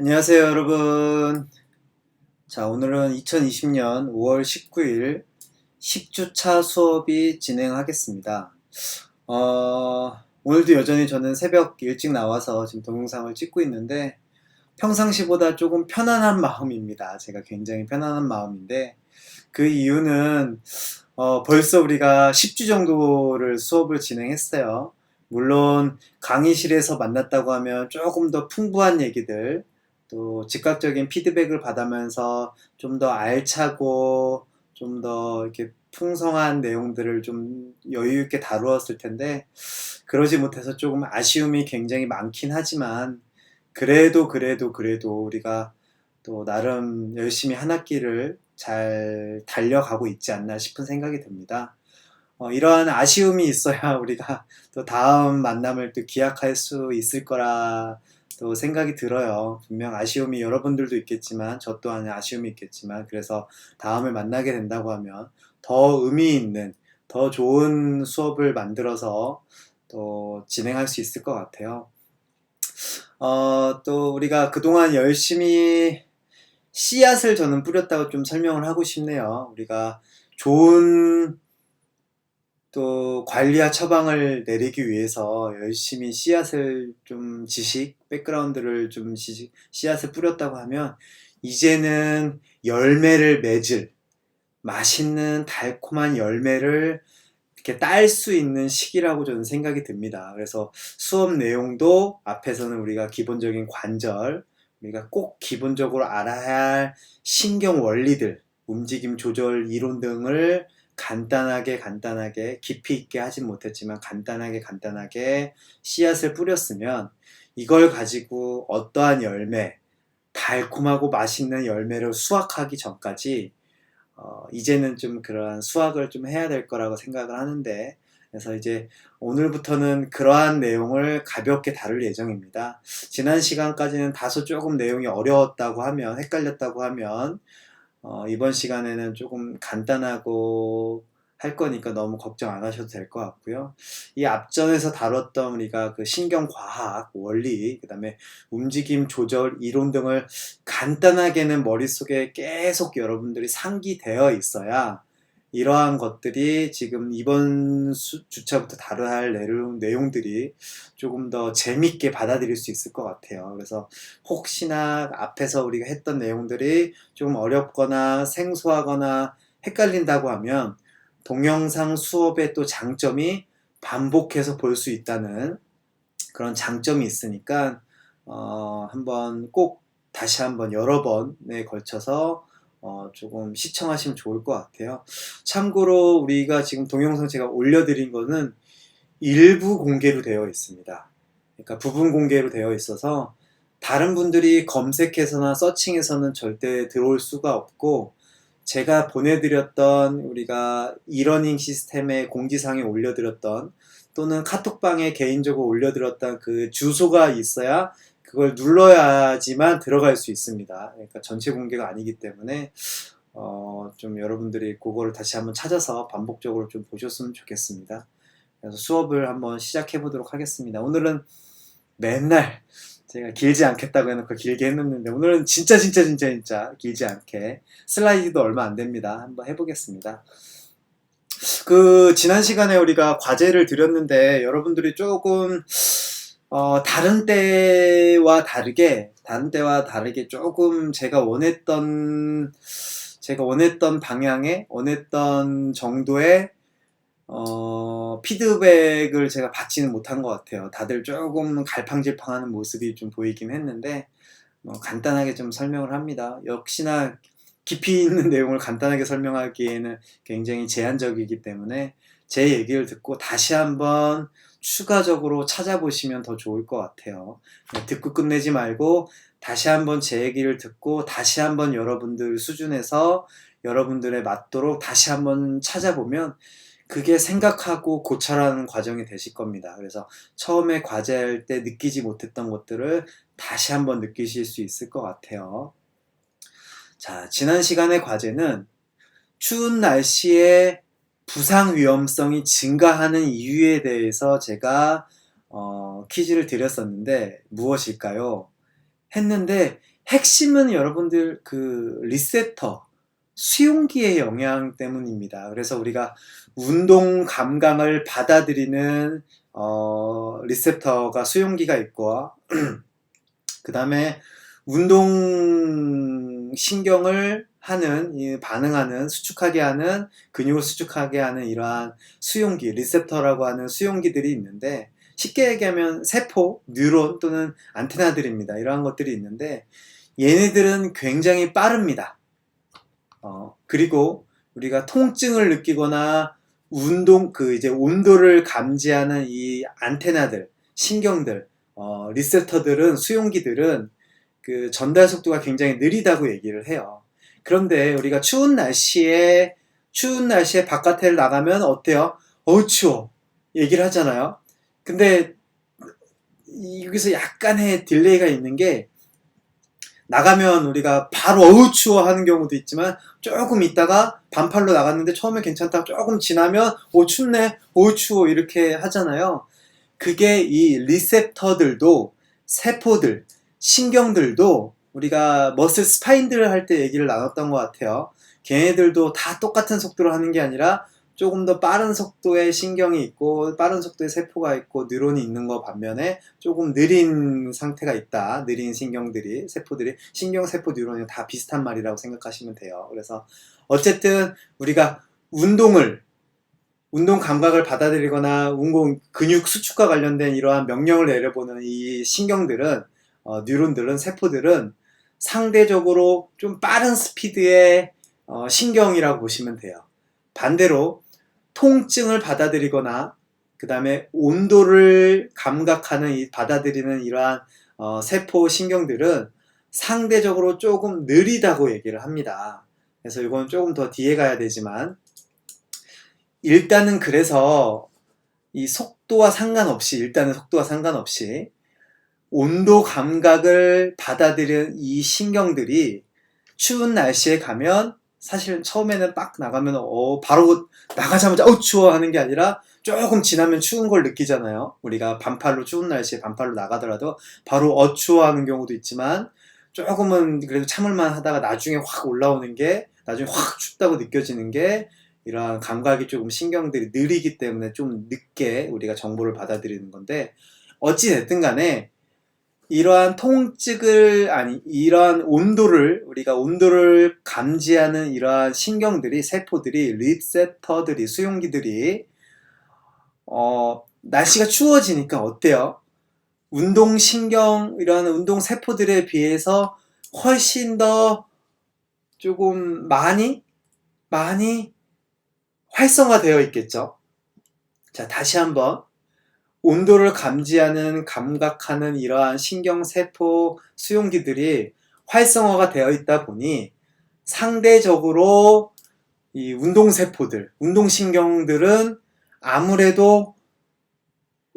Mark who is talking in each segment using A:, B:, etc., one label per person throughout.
A: 안녕하세요, 여러분. 자, 오늘은 2020년 5월 19일 10주차 수업이 진행하겠습니다. 오늘도 여전히 저는 새벽 일찍 나와서 지금 동영상을 찍고 있는데 평상시보다 조금 편안한 마음입니다. 제가 굉장히 편안한 마음인데 그 이유는 벌써 우리가 10주 정도를 수업을 진행했어요. 물론 강의실에서 만났다고 하면 조금 더 풍부한 얘기들, 또 즉각적인 피드백을 받으면서 좀 더 알차고 좀 더 이렇게 풍성한 내용들을 좀 여유 있게 다루었을 텐데 그러지 못해서 조금 아쉬움이 굉장히 많긴 하지만 그래도 우리가 또 나름 열심히 한 학기를 잘 달려가고 있지 않나 싶은 생각이 듭니다. 이러한 아쉬움이 있어야 우리가 또 다음 만남을 또 기약할 수 있을 거라 또 생각이 들어요. 분명 아쉬움이 여러분들도 있겠지만 저 또한 아쉬움이 있겠지만 그래서 다음을 만나게 된다고 하면 더 의미 있는 더 좋은 수업을 만들어서 또 진행할 수 있을 것 같아요. 또 우리가 그동안 열심히 씨앗을 저는 뿌렸다고 좀 설명을 하고 싶네요. 우리가 좋은 또 관리와 처방을 내리기 위해서 열심히 씨앗을 좀 지식, 백그라운드를 좀 씨앗을 뿌렸다고 하면 이제는 열매를 맺을 맛있는 달콤한 열매를 이렇게 딸 수 있는 시기라고 저는 생각이 듭니다. 그래서 수업 내용도 앞에서는 우리가 기본적인 관절, 우리가 꼭 기본적으로 알아야 할 신경 원리들, 움직임 조절 이론 등을 간단하게 깊이 있게 하진 못했지만 간단하게 씨앗을 뿌렸으면 이걸 가지고 어떠한 열매, 달콤하고 맛있는 열매를 수확하기 전까지 이제는 좀 그러한 수학을 좀 해야 될 거라고 생각을 하는데, 그래서 이제 오늘부터는 그러한 내용을 가볍게 다룰 예정입니다. 지난 시간까지는 다소 조금 내용이 어려웠다고 하면, 헷갈렸다고 하면, 이번 시간에는 조금 간단하고 할 거니까 너무 걱정 안 하셔도 될 것 같고요. 이 앞전에서 다뤘던 우리가 그 신경과학, 원리, 그 다음에 움직임 조절, 이론 등을 간단하게는 머릿속에 계속 여러분들이 상기되어 있어야 이러한 것들이 지금 이번 주차부터 다뤄야 할 내용들이 조금 더 재밌게 받아들일 수 있을 것 같아요. 그래서 혹시나 앞에서 우리가 했던 내용들이 좀 어렵거나 생소하거나 헷갈린다고 하면 동영상 수업의 또 장점이 반복해서 볼 수 있다는 그런 장점이 있으니까 한번 꼭 다시 한번 여러 번에 걸쳐서 조금 시청하시면 좋을 것 같아요. 참고로 우리가 지금 동영상 제가 올려드린 거는 일부 공개로 되어 있습니다. 그러니까 부분 공개로 되어 있어서 다른 분들이 검색해서나 서칭해서는 절대 들어올 수가 없고 제가 보내드렸던 우리가 이러닝 시스템의 공지사항에 올려드렸던 또는 카톡방에 개인적으로 올려드렸던 그 주소가 있어야 그걸 눌러야지만 들어갈 수 있습니다. 그러니까 전체 공개가 아니기 때문에 좀 여러분들이 그거를 다시 한번 찾아서 반복적으로 좀 보셨으면 좋겠습니다. 그래서 수업을 한번 시작해 보도록 하겠습니다. 오늘은 맨날 제가 길지 않겠다고 해놓고 길게 했는데 오늘은 진짜 길지 않게 슬라이드도 얼마 안 됩니다. 한번 해보겠습니다. 그 지난 시간에 우리가 과제를 드렸는데 여러분들이 조금 다른 때와 다르게 조금 제가 원했던 방향의 원했던 정도의 피드백을 제가 받지는 못한 것 같아요. 다들 조금 갈팡질팡하는 모습이 좀 보이긴 했는데 간단하게 좀 설명을 합니다. 역시나 깊이 있는 내용을 간단하게 설명하기에는 굉장히 제한적이기 때문에 제 얘기를 듣고 다시 한번 추가적으로 찾아보시면 더 좋을 것 같아요. 듣고 끝내지 말고 다시 한번 제 얘기를 듣고 다시 한번 여러분들 수준에서 여러분들에 맞도록 다시 한번 찾아보면 그게 생각하고 고찰하는 과정이 되실 겁니다. 그래서 처음에 과제할 때 느끼지 못했던 것들을 다시 한번 느끼실 수 있을 것 같아요. 자, 지난 시간의 과제는 추운 날씨에 부상 위험성이 증가하는 이유에 대해서 제가 퀴즈를 드렸었는데 무엇일까요? 했는데 핵심은 여러분들 그 리셉터, 수용기의 영향 때문입니다. 그래서 우리가 운동 감각을 받아들이는 리셉터가 수용기가 있고 그 다음에 운동 신경을 반응하는, 수축하게 하는, 근육을 수축하게 하는 이러한 수용기, 리셉터라고 하는 수용기들이 있는데, 쉽게 얘기하면 세포, 뉴런 또는 안테나들입니다. 이러한 것들이 있는데, 얘네들은 굉장히 빠릅니다. 그리고 우리가 통증을 느끼거나 이제 온도를 감지하는 이 안테나들, 신경들, 리셉터들은, 수용기들은 그 전달 속도가 굉장히 느리다고 얘기를 해요. 그런데 우리가 추운 날씨에 바깥에 나가면 어때요? 어우, 추워. 얘기를 하잖아요. 근데 여기서 약간의 딜레이가 있는 게, 나가면 우리가 바로 어우 추워 하는 경우도 있지만 조금 있다가 반팔로 나갔는데 처음에 괜찮다가 조금 지나면 오 춥네, 오 추워 이렇게 하잖아요. 그게 이 리셉터들도, 세포들, 신경들도 우리가 머슬 스파인들을 할 때 얘기를 나눴던 것 같아요. 걔네들도 다 똑같은 속도로 하는 게 아니라 조금 더 빠른 속도의 신경이 있고 빠른 속도의 세포가 있고 뉴런이 있는 거 반면에 조금 느린 상태가 있다. 느린 신경들이, 세포들이, 신경, 세포, 뉴런이 다 비슷한 말이라고 생각하시면 돼요. 그래서 어쨌든 우리가 운동 감각을 받아들이거나 근육 수축과 관련된 이러한 명령을 내려보는 이 신경들은, 뉴런들은, 세포들은 상대적으로 좀 빠른 스피드의 신경이라고 보시면 돼요. 반대로 통증을 받아들이거나 그 다음에 온도를 받아들이는 이러한 세포 신경들은 상대적으로 조금 느리다고 얘기를 합니다. 그래서 이건 조금 더 뒤에 가야 되지만, 일단은 그래서 이 일단은 속도와 상관없이 온도 감각을 받아들이는 이 신경들이 추운 날씨에 가면 사실 처음에는 딱 나가면 바로 나가자마자 추워 하는 게 아니라 조금 지나면 추운 걸 느끼잖아요. 우리가 추운 날씨에 반팔로 나가더라도 바로 추워 하는 경우도 있지만, 조금은 그래도 참을만 하다가 나중에 확 춥다고 느껴지는 게, 이러한 감각이 조금 신경들이 느리기 때문에 좀 늦게 우리가 정보를 받아들이는 건데, 어찌 됐든 간에 이러한 우리가 온도를 감지하는 이러한 신경들이, 세포들이, 리셉터들이, 수용기들이, 날씨가 추워지니까 어때요? 이러한 운동 세포들에 비해서 훨씬 더 조금 많이 활성화되어 있겠죠? 자, 다시 한번. 온도를 감각하는 이러한 신경세포 수용기들이 활성화가 되어 있다 보니 상대적으로 이 운동신경들은 아무래도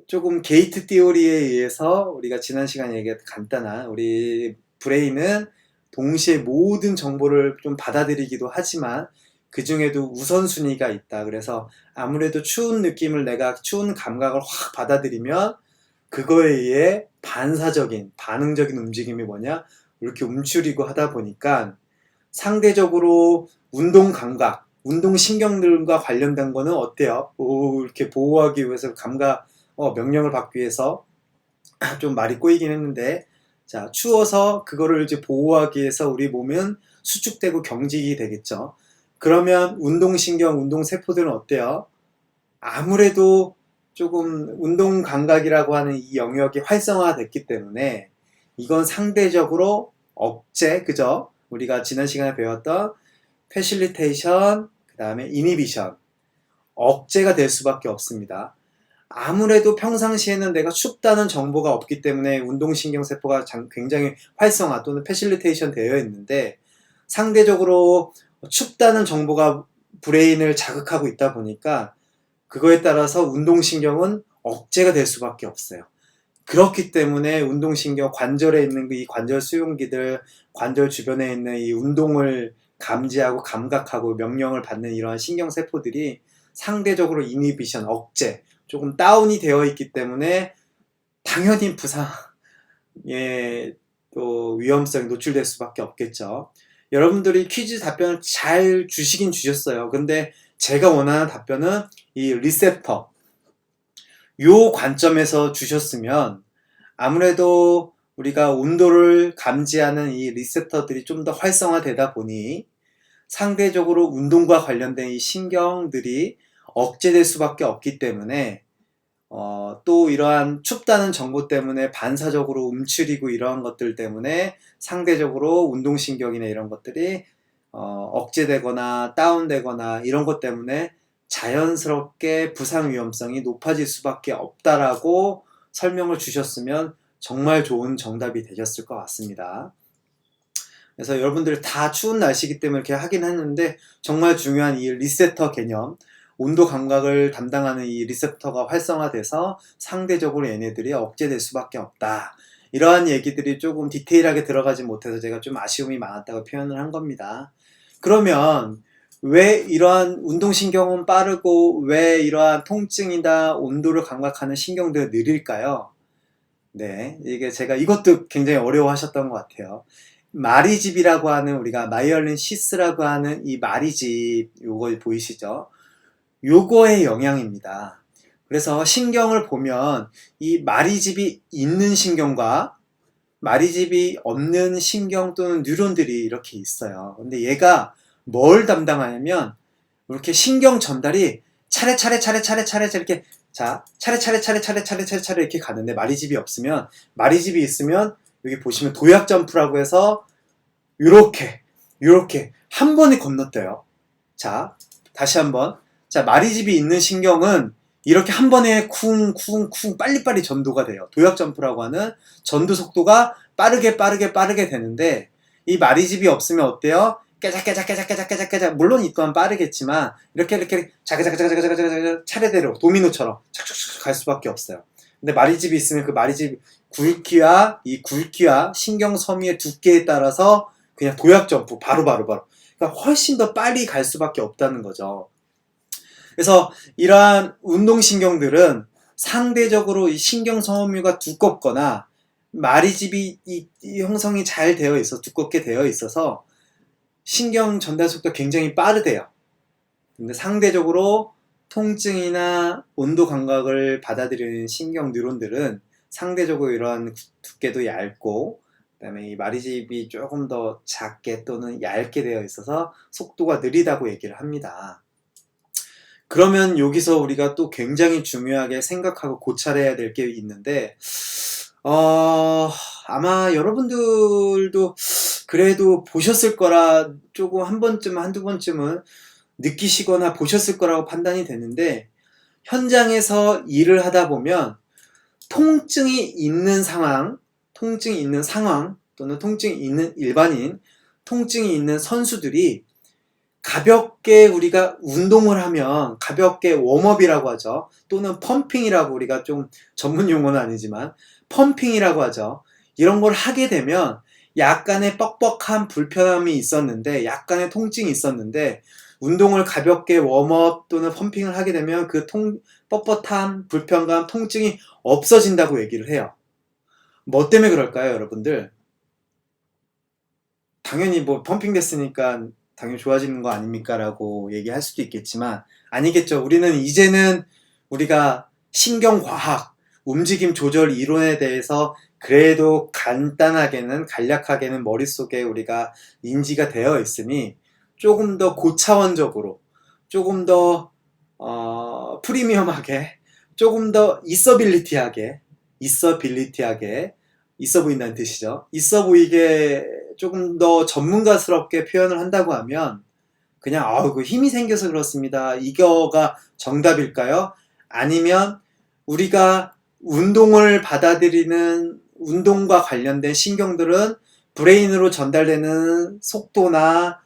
A: 조금 게이트 티오리에 의해서, 우리가 지난 시간에 얘기했던 간단한, 우리 브레인은 동시에 모든 정보를 좀 받아들이기도 하지만 그 중에도 우선순위가 있다. 그래서 아무래도 추운 감각을 확 받아들이면 그거에 의해 반응적인 움직임이 이렇게 움츠리고 하다 보니까 상대적으로 운동신경들과 관련된 거는 어때요? 이렇게 보호하기 위해서 명령을 받기 위해서 좀 말이 꼬이긴 했는데, 자, 추워서 그거를 이제 보호하기 위해서 우리 몸은 수축되고 경직이 되겠죠. 그러면 운동세포들은 어때요? 아무래도 조금 운동 감각이라고 하는 이 영역이 활성화됐기 때문에 이건 상대적으로 그죠? 우리가 지난 시간에 배웠던 패실리테이션, 그 다음에 이니비션, 억제가 될 수밖에 없습니다. 아무래도 평상시에는 내가 춥다는 정보가 없기 때문에 운동신경세포가 굉장히 활성화 또는 패실리테이션 되어 있는데, 상대적으로 춥다는 정보가 브레인을 자극하고 있다 보니까 그거에 따라서 운동신경은 억제가 될 수밖에 없어요. 그렇기 때문에 관절에 있는 이 관절 수용기들, 관절 주변에 있는 이 운동을 감지하고 감각하고 명령을 받는 이러한 신경세포들이 상대적으로 이니비션, 억제, 조금 다운이 되어 있기 때문에 당연히 또 위험성에 노출될 수밖에 없겠죠. 여러분들이 퀴즈 답변을 잘 주시긴 주셨어요. 근데 제가 원하는 답변은 이 리셉터, 요 관점에서 주셨으면 아무래도 우리가 온도를 감지하는 이 리셉터들이 좀 더 활성화되다 보니 상대적으로 운동과 관련된 이 신경들이 억제될 수밖에 없기 때문에 또 이러한 춥다는 정보 때문에 반사적으로 움츠리고 이러한 것들 때문에 상대적으로 운동신경이나 이런 것들이 억제되거나 다운되거나 이런 것 때문에 자연스럽게 부상 위험성이 높아질 수밖에 없다라고 설명을 주셨으면 정말 좋은 정답이 되셨을 것 같습니다. 그래서 여러분들 다 추운 날씨이기 때문에 이렇게 하긴 했는데 정말 중요한 이 리셉터 개념, 온도 감각을 담당하는 이 리셉터가 활성화돼서 상대적으로 얘네들이 억제될 수밖에 없다. 이러한 얘기들이 조금 디테일하게 들어가지 못해서 제가 좀 아쉬움이 많았다고 표현을 한 겁니다. 그러면 왜 이러한 운동신경은 빠르고 왜 이러한 통증이나 온도를 감각하는 신경들은 느릴까요? 네, 이게 제가 이것도 굉장히 어려워하셨던 것 같아요. 마리집이라고 하는 우리가 마이얼린 시스라고 하는 이 마리집 요거 보이시죠? 요거의 영향입니다. 그래서 신경을 보면 이 마리집이 있는 신경과 마리집이 없는 신경 또는 뉴런들이 이렇게 있어요. 근데 얘가 뭘 담당하냐면 이렇게 신경 전달이 차례차례 이렇게 차례차례 이렇게 가는데 마리집이 없으면 마리집이 있으면 여기 보시면 도약 점프라고 해서 요렇게 한 번에 건너뛰어요. 자, 다시 한번. 자, 마리집이 있는 신경은 이렇게 한 번에 쿵쿵쿵 빨리빨리 전도가 돼요. 도약 점프라고 하는 전도 속도가 빠르게 되는데 이 마리집이 없으면 어때요? 깨작깨작 물론 이 또한 빠르겠지만 이렇게 자그자그자그자그자그자 차례대로 도미노처럼 착착착 갈 수밖에 없어요. 근데 마리집이 있으면 그 마리집 굵기와 이 굵기와 신경 섬유의 두께에 따라서 그냥 도약 점프 바로 그러니까 훨씬 더 빨리 갈 수밖에 없다는 거죠. 그래서 이러한 운동신경들은 상대적으로 이 신경 섬유가 두껍거나 마리집이 이 형성이 잘 되어 있어 두껍게 되어 있어서 신경 전달 속도가 굉장히 빠르대요. 근데 상대적으로 통증이나 온도 감각을 받아들이는 신경 뉴런들은 상대적으로 이러한 두께도 얇고 그다음에 이 마리집이 조금 더 작게 또는 얇게 되어 있어서 속도가 느리다고 얘기를 합니다. 그러면 여기서 우리가 또 굉장히 중요하게 생각하고 고찰해야 될 게 있는데 아마 여러분들도 그래도 보셨을 거라 조금 한두 번쯤은 느끼시거나 보셨을 거라고 판단이 되는데 현장에서 일을 하다 보면 통증이 있는 상황 또는 통증이 있는 일반인, 통증이 있는 선수들이 가볍게 우리가 운동을 하면 가볍게 웜업이라고 하죠. 또는 펌핑이라고 우리가 좀 전문 용어는 아니지만 펌핑이라고 하죠. 이런 걸 하게 되면 약간의 뻑뻑한 불편함이 있었는데 약간의 통증이 있었는데 운동을 가볍게 웜업 또는 펌핑을 하게 되면 그 뻣뻣함, 불편감, 통증이 없어진다고 얘기를 해요. 뭐 때문에 그럴까요, 여러분들? 당연히 뭐 펌핑 됐으니까 당연히 좋아지는 거 아닙니까? 라고 얘기할 수도 있겠지만 아니겠죠. 우리는 이제는 우리가 신경과학, 움직임 조절 이론에 대해서 그래도 간략하게는 머릿속에 우리가 인지가 되어 있으니 조금 더 고차원적으로 조금 더 프리미엄하게 조금 더 있어빌리티하게 있어 보인다는 뜻이죠. 있어 보이게 조금 더 전문가스럽게 표현을 한다고 하면 그냥 그 힘이 생겨서 그렇습니다. 이거가 정답일까요? 아니면 우리가 운동을 받아들이는 운동과 관련된 신경들은 브레인으로 전달되는 속도나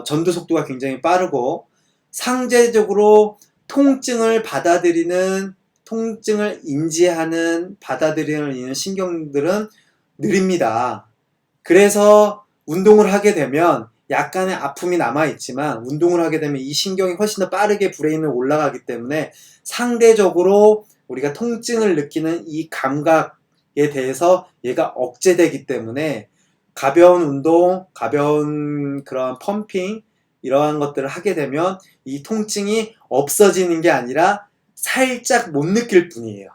A: 전도 속도가 굉장히 빠르고 상대적으로 통증을 인지하는 받아들이는 신경들은 느립니다. 그래서 운동을 하게 되면 약간의 아픔이 남아있지만 운동을 하게 되면 이 신경이 훨씬 더 빠르게 브레인으로 올라가기 때문에 상대적으로 우리가 통증을 느끼는 이 감각 대해서 얘가 억제되기 때문에 가벼운 운동, 가벼운 그런 펌핑 이러한 것들을 하게 되면 이 통증이 없어지는 게 아니라 살짝 못 느낄 뿐이에요.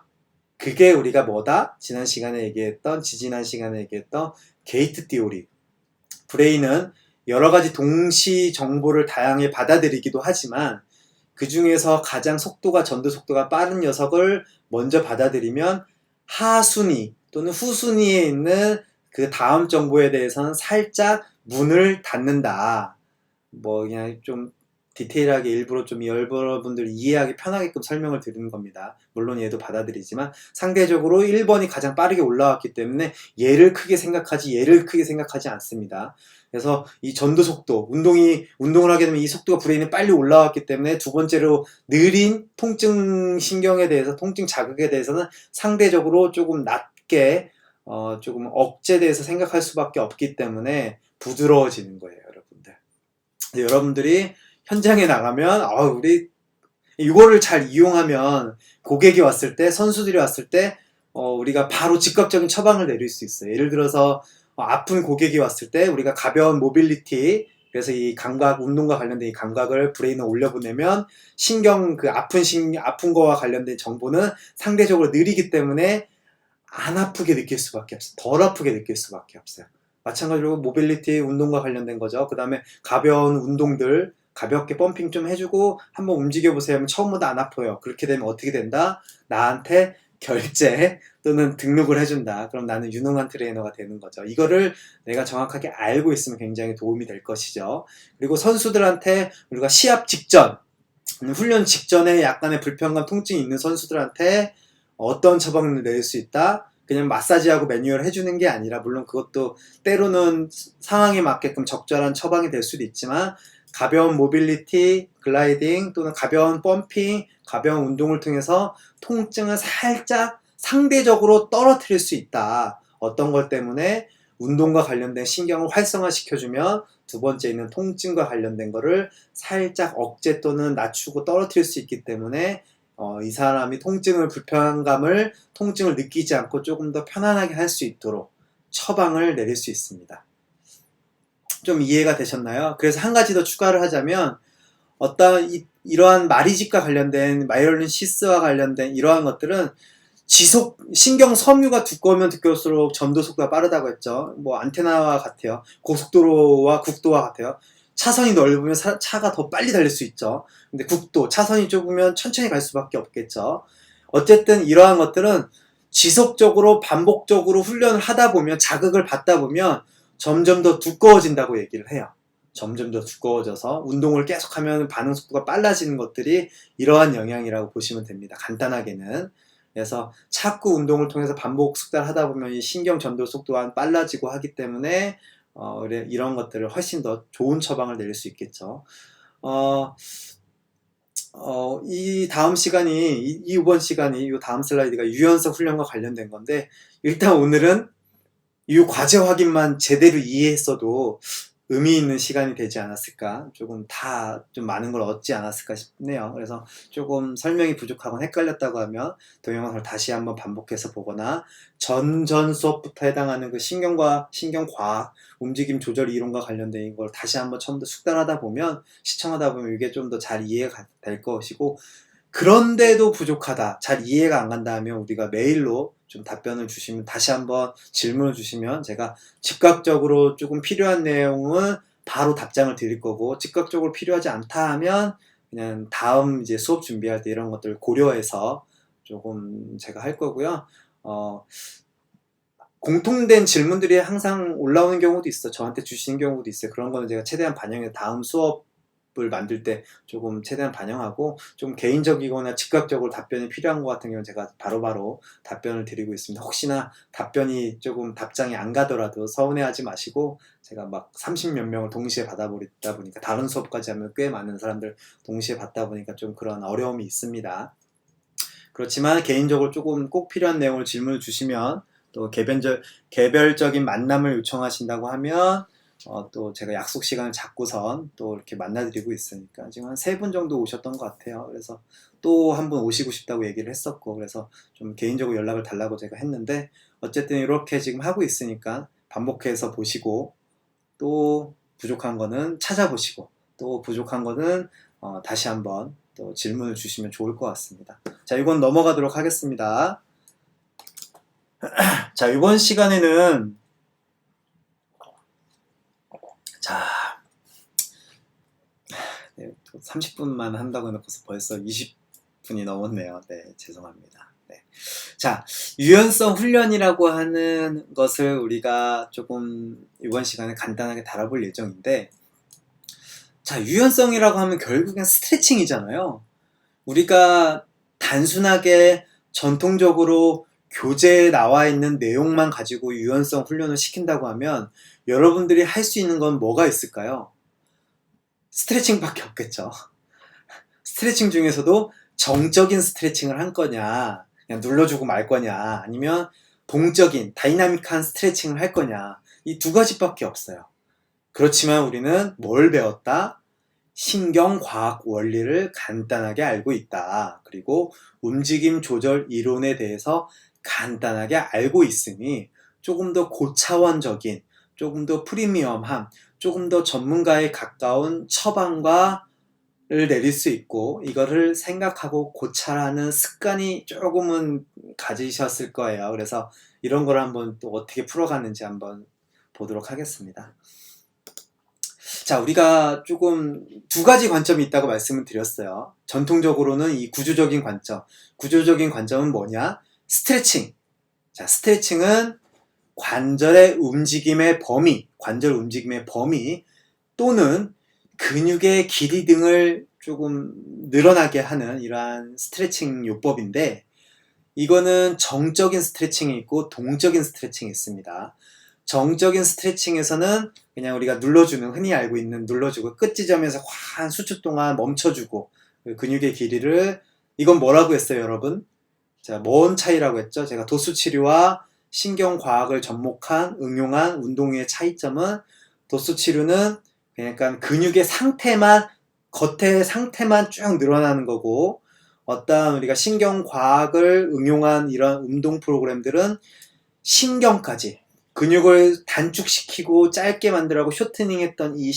A: 그게 우리가 뭐다? 지난 시간에 얘기했던, 지지난 시간에 얘기했던 게이트 티오리. 브레인은 여러 가지 동시 정보를 다양하게 받아들이기도 하지만 그 중에서 가장 전도 속도가 빠른 녀석을 먼저 받아들이면 하순위 또는 후순위에 있는 그 다음 정보에 대해서는 살짝 문을 닫는다. 뭐 그냥 좀 디테일하게 일부러 좀 여러분들이 이해하기 편하게끔 설명을 드리는 겁니다. 물론 얘도 받아들이지만 상대적으로 1번이 가장 빠르게 올라왔기 때문에 얘를 크게 생각하지 않습니다. 그래서 이 전도 속도, 운동을 하게 되면 이 속도가 브레인에 빨리 올라왔기 때문에 두 번째로 느린 통증 신경에 대해서, 통증 자극에 대해서는 상대적으로 조금 낮게, 조금 억제돼서 생각할 수밖에 없기 때문에 부드러워지는 거예요, 여러분들. 여러분들이 현장에 나가면, 우리 이거를 잘 이용하면 고객이 왔을 때, 선수들이 왔을 때, 우리가 바로 즉각적인 처방을 내릴 수 있어요. 예를 들어서 아픈 고객이 왔을 때 우리가 가벼운 모빌리티, 그래서 이 감각, 운동과 관련된 이 감각을 브레인에 올려보내면 아픈 거와 관련된 정보는 상대적으로 느리기 때문에 안 아프게 느낄 수밖에 없어요. 덜 아프게 느낄 수밖에 없어요. 마찬가지로 모빌리티, 운동과 관련된 거죠. 그 다음에 가벼운 운동들, 가볍게 펌핑 좀 해주고 한번 움직여보세요 하면 처음보다 안 아파요. 그렇게 되면 어떻게 된다? 나한테 결제 또는 등록을 해준다. 그럼 나는 유능한 트레이너가 되는 거죠. 이거를 내가 정확하게 알고 있으면 굉장히 도움이 될 것이죠. 그리고 선수들한테 우리가 시합 직전, 훈련 직전에 약간의 불편감, 통증이 있는 선수들한테 어떤 처방을 내릴 수 있다? 그냥 마사지하고 매뉴얼 해주는 게 아니라, 물론 그것도 때로는 상황에 맞게끔 적절한 처방이 될 수도 있지만, 가벼운 모빌리티, 글라이딩 또는 가벼운 펌핑, 가벼운 운동을 통해서 통증을 살짝 상대적으로 떨어뜨릴 수 있다. 어떤 것 때문에? 운동과 관련된 신경을 활성화시켜주면 두 번째 있는 통증과 관련된 거를 살짝 억제 또는 낮추고 떨어뜨릴 수 있기 때문에 이 사람이 통증을 느끼지 않고 조금 더 편안하게 할 수 있도록 처방을 내릴 수 있습니다. 좀 이해가 되셨나요? 그래서 한 가지 더 추가를 하자면, 이러한 마리집과 관련된, 마이올린 시스와 관련된 이러한 것들은 신경 섬유가 두꺼우면 두꺼울수록 전도 속도가 빠르다고 했죠. 뭐 안테나와 같아요. 고속도로와 국도와 같아요. 차선이 넓으면 차가 더 빨리 달릴 수 있죠. 근데 차선이 좁으면 천천히 갈 수밖에 없겠죠. 어쨌든 이러한 것들은 지속적으로 반복적으로 훈련을 하다 보면, 자극을 받다 보면 점점 더 두꺼워진다고 얘기를 해요. 점점 더 두꺼워져서 운동을 계속하면 반응 속도가 빨라지는 것들이 이러한 영향이라고 보시면 됩니다. 간단하게는. 그래서 자꾸 운동을 통해서 반복 숙달하다 보면 이 신경 전도 속도가 빨라지고 하기 때문에 이런 것들을 훨씬 더 좋은 처방을 내릴 수 있겠죠. 이번 시간이, 이 다음 슬라이드가 유연성 훈련과 관련된 건데, 일단 오늘은 이 과제 확인만 제대로 이해했어도 의미 있는 시간이 되지 않았을까, 좀 많은 걸 얻지 않았을까 싶네요. 그래서 조금 설명이 부족하거나 헷갈렸다고 하면 동영상을 다시 한번 반복해서 보거나, 전 수업부터 해당하는 그 신경과학, 움직임 조절 이론과 관련된 걸 다시 한번 처음부터 숙달하다 보면, 시청하다 보면 이게 좀 더 잘 이해가 될 것이고, 그런데도 부족하다, 잘 이해가 안 간다 하면 우리가 메일로 좀 답변을 주시면, 다시 한번 질문을 주시면 제가 즉각적으로 조금 필요한 내용은 바로 답장을 드릴 거고, 즉각적으로 필요하지 않다 하면 그냥 다음 이제 수업 준비할 때 이런 것들을 고려해서 조금 제가 할 거고요. 공통된 질문들이 항상 올라오는 경우도 있어. 저한테 주시는 경우도 있어요. 그런 거는 제가 최대한 반영해 다음 수업을 만들 때 조금 최대한 반영하고, 좀 개인적이거나 즉각적으로 답변이 필요한 것 같은 경우는 제가 바로바로 답변을 드리고 있습니다. 혹시나 답장이 안 가더라도 서운해하지 마시고, 제가 막 30몇 명을 동시에 받아보다 보니까, 다른 수업까지 하면 꽤 많은 사람들 동시에 받다 보니까 좀 그런 어려움이 있습니다. 그렇지만 개인적으로 조금 꼭 필요한 내용을 질문을 주시면, 또 개별적인 만남을 요청하신다고 하면 또 제가 약속 시간을 잡고선 또 이렇게 만나드리고 있으니까 지금 한 3분 정도 오셨던 것 같아요. 그래서 또 한 분 오시고 싶다고 얘기를 했었고, 그래서 좀 개인적으로 연락을 달라고 제가 했는데, 어쨌든 이렇게 지금 하고 있으니까 반복해서 보시고, 또 부족한 거는 찾아보시고, 또 부족한 거는 다시 한번 또 질문을 주시면 좋을 것 같습니다. 자, 이건 넘어가도록 하겠습니다. 자, 이번 시간에는 자, 네, 30분만 한다고 해놓고서 벌써 20분이 넘었네요. 네, 죄송합니다. 네. 자, 유연성 훈련이라고 하는 것을 우리가 조금 이번 시간에 간단하게 다뤄볼 예정인데, 자, 유연성이라고 하면 결국엔 스트레칭이잖아요. 우리가 단순하게 전통적으로 교재에 나와 있는 내용만 가지고 유연성 훈련을 시킨다고 하면 여러분들이 할 수 있는 건 뭐가 있을까요? 스트레칭밖에 없겠죠. 스트레칭 중에서도 정적인 스트레칭을 할 거냐, 그냥 눌러주고 말 거냐, 아니면 동적인 다이나믹한 스트레칭을 할 거냐, 이 두 가지밖에 없어요. 그렇지만 우리는 뭘 배웠다? 신경과학 원리를 간단하게 알고 있다. 그리고 움직임 조절 이론에 대해서 간단하게 알고 있으니 조금 더 고차원적인, 조금 더 프리미엄함, 조금 더 전문가에 가까운 처방과 를 내릴 수 있고, 이거를 생각하고 고찰하는 습관이 조금은 가지셨을 거예요. 그래서 이런 걸 한번 또 어떻게 풀어가는지 한번 보도록 하겠습니다. 자, 우리가 조금 두 가지 관점이 있다고 말씀을 드렸어요. 전통적으로는 이 구조적인 관점. 구조적인 관점은 뭐냐? 스트레칭. 자, 스트레칭은 관절의 움직임의 범위, 관절 움직임의 범위 또는 근육의 길이 등을 조금 늘어나게 하는 이러한 스트레칭 요법인데, 이거는 정적인 스트레칭이 있고 동적인 스트레칭이 있습니다. 정적인 스트레칭에서는 그냥 우리가 눌러주는, 흔히 알고 있는 눌러주고 끝 지점에서 한 수초 동안 멈춰주고 근육의 길이를, 이건 뭐라고 했어요, 여러분? 자, 뭔 차이라고 했죠? 제가 도수치료와 신경과학을 접목한, 응용한 운동의 차이점은, 도수치료는 그러니까 근육의 상태만, 겉의 상태만 쭉 늘어나는 거고, 어떠한 우리가 신경과학을 응용한 이런 운동 프로그램들은 신경까지, 근육을 단축시키고 짧게 만들라고 쇼트닝 했던 이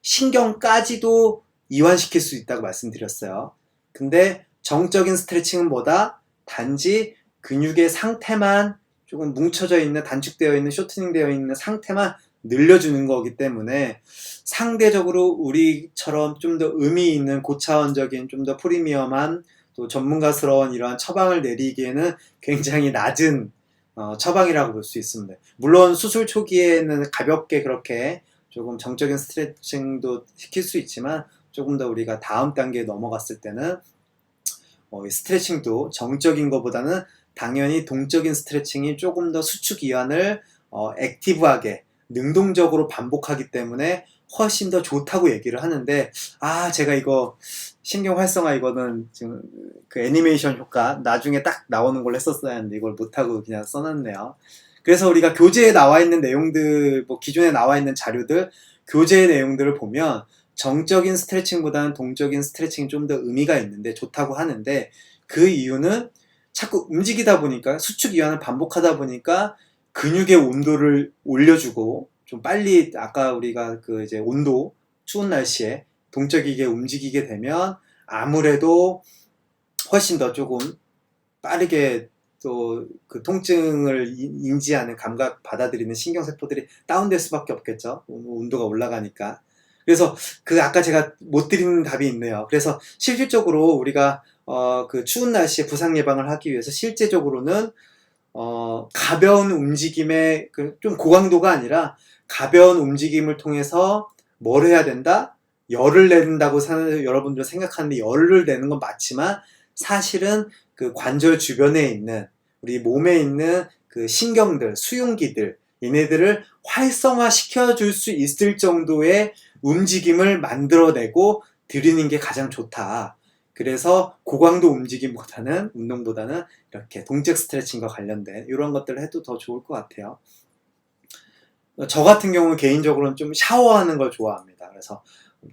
A: 신경까지도 이완시킬 수 있다고 말씀드렸어요. 근데 정적인 스트레칭은 뭐다? 단지 근육의 상태만 조금 뭉쳐져 있는, 단축되어 있는, 쇼트닝 되어 있는 상태만 늘려주는 거기 때문에 상대적으로 우리처럼 좀 더 의미 있는 고차원적인, 좀 더 프리미엄한, 또 전문가스러운 이러한 처방을 내리기에는 굉장히 낮은 처방이라고 볼 수 있습니다. 물론 수술 초기에는 가볍게 그렇게 조금 정적인 스트레칭도 시킬 수 있지만, 조금 더 우리가 다음 단계에 넘어갔을 때는 스트레칭도 정적인 것보다는 당연히 동적인 스트레칭이 조금 더 수축 이완을 액티브하게 능동적으로 반복하기 때문에 훨씬 더 좋다고 얘기를 하는데, 제가 이거 신경 활성화, 이거는 지금 그 애니메이션 효과 나중에 딱 나오는 걸 했었어야 하는데 이걸 못하고 그냥 써놨네요. 그래서 우리가 교재에 나와 있는 내용들, 기존에 나와 있는 자료들, 교재의 내용들을 보면 정적인 스트레칭보다는 동적인 스트레칭이 좀 더 의미가 있는데 좋다고 하는데, 그 이유는 자꾸 움직이다 보니까, 수축 이완을 반복하다 보니까 근육의 온도를 올려주고, 좀 빨리, 아까 우리가 그 이제 온도, 추운 날씨에 동적이게 움직이게 되면 아무래도 훨씬 더 조금 빠르게 또 그 통증을 인지하는, 감각 받아들이는 신경세포들이 다운될 수밖에 없겠죠. 온도가 올라가니까. 그래서 아까 제가 못 드리는 답이 있네요. 그래서 실질적으로 우리가 그 추운 날씨에 부상 예방을 하기 위해서 실제적으로는 가벼운 움직임의 좀 고강도가 아니라 가벼운 움직임을 통해서 뭘 해야 된다? 열을 낸다고 여러분들 생각하는데, 열을 내는 건 맞지만 사실은 그 관절 주변에 있는, 우리 몸에 있는 그 신경들, 수용기들, 얘네들을 활성화시켜 줄 수 있을 정도의 움직임을 만들어내고 드리는 게 가장 좋다. 그래서 고강도 운동보다는 이렇게 동적 스트레칭과 관련된 이런 것들을 해도 더 좋을 것 같아요. 저 같은 경우는 개인적으로는 좀 샤워하는 걸 좋아합니다. 그래서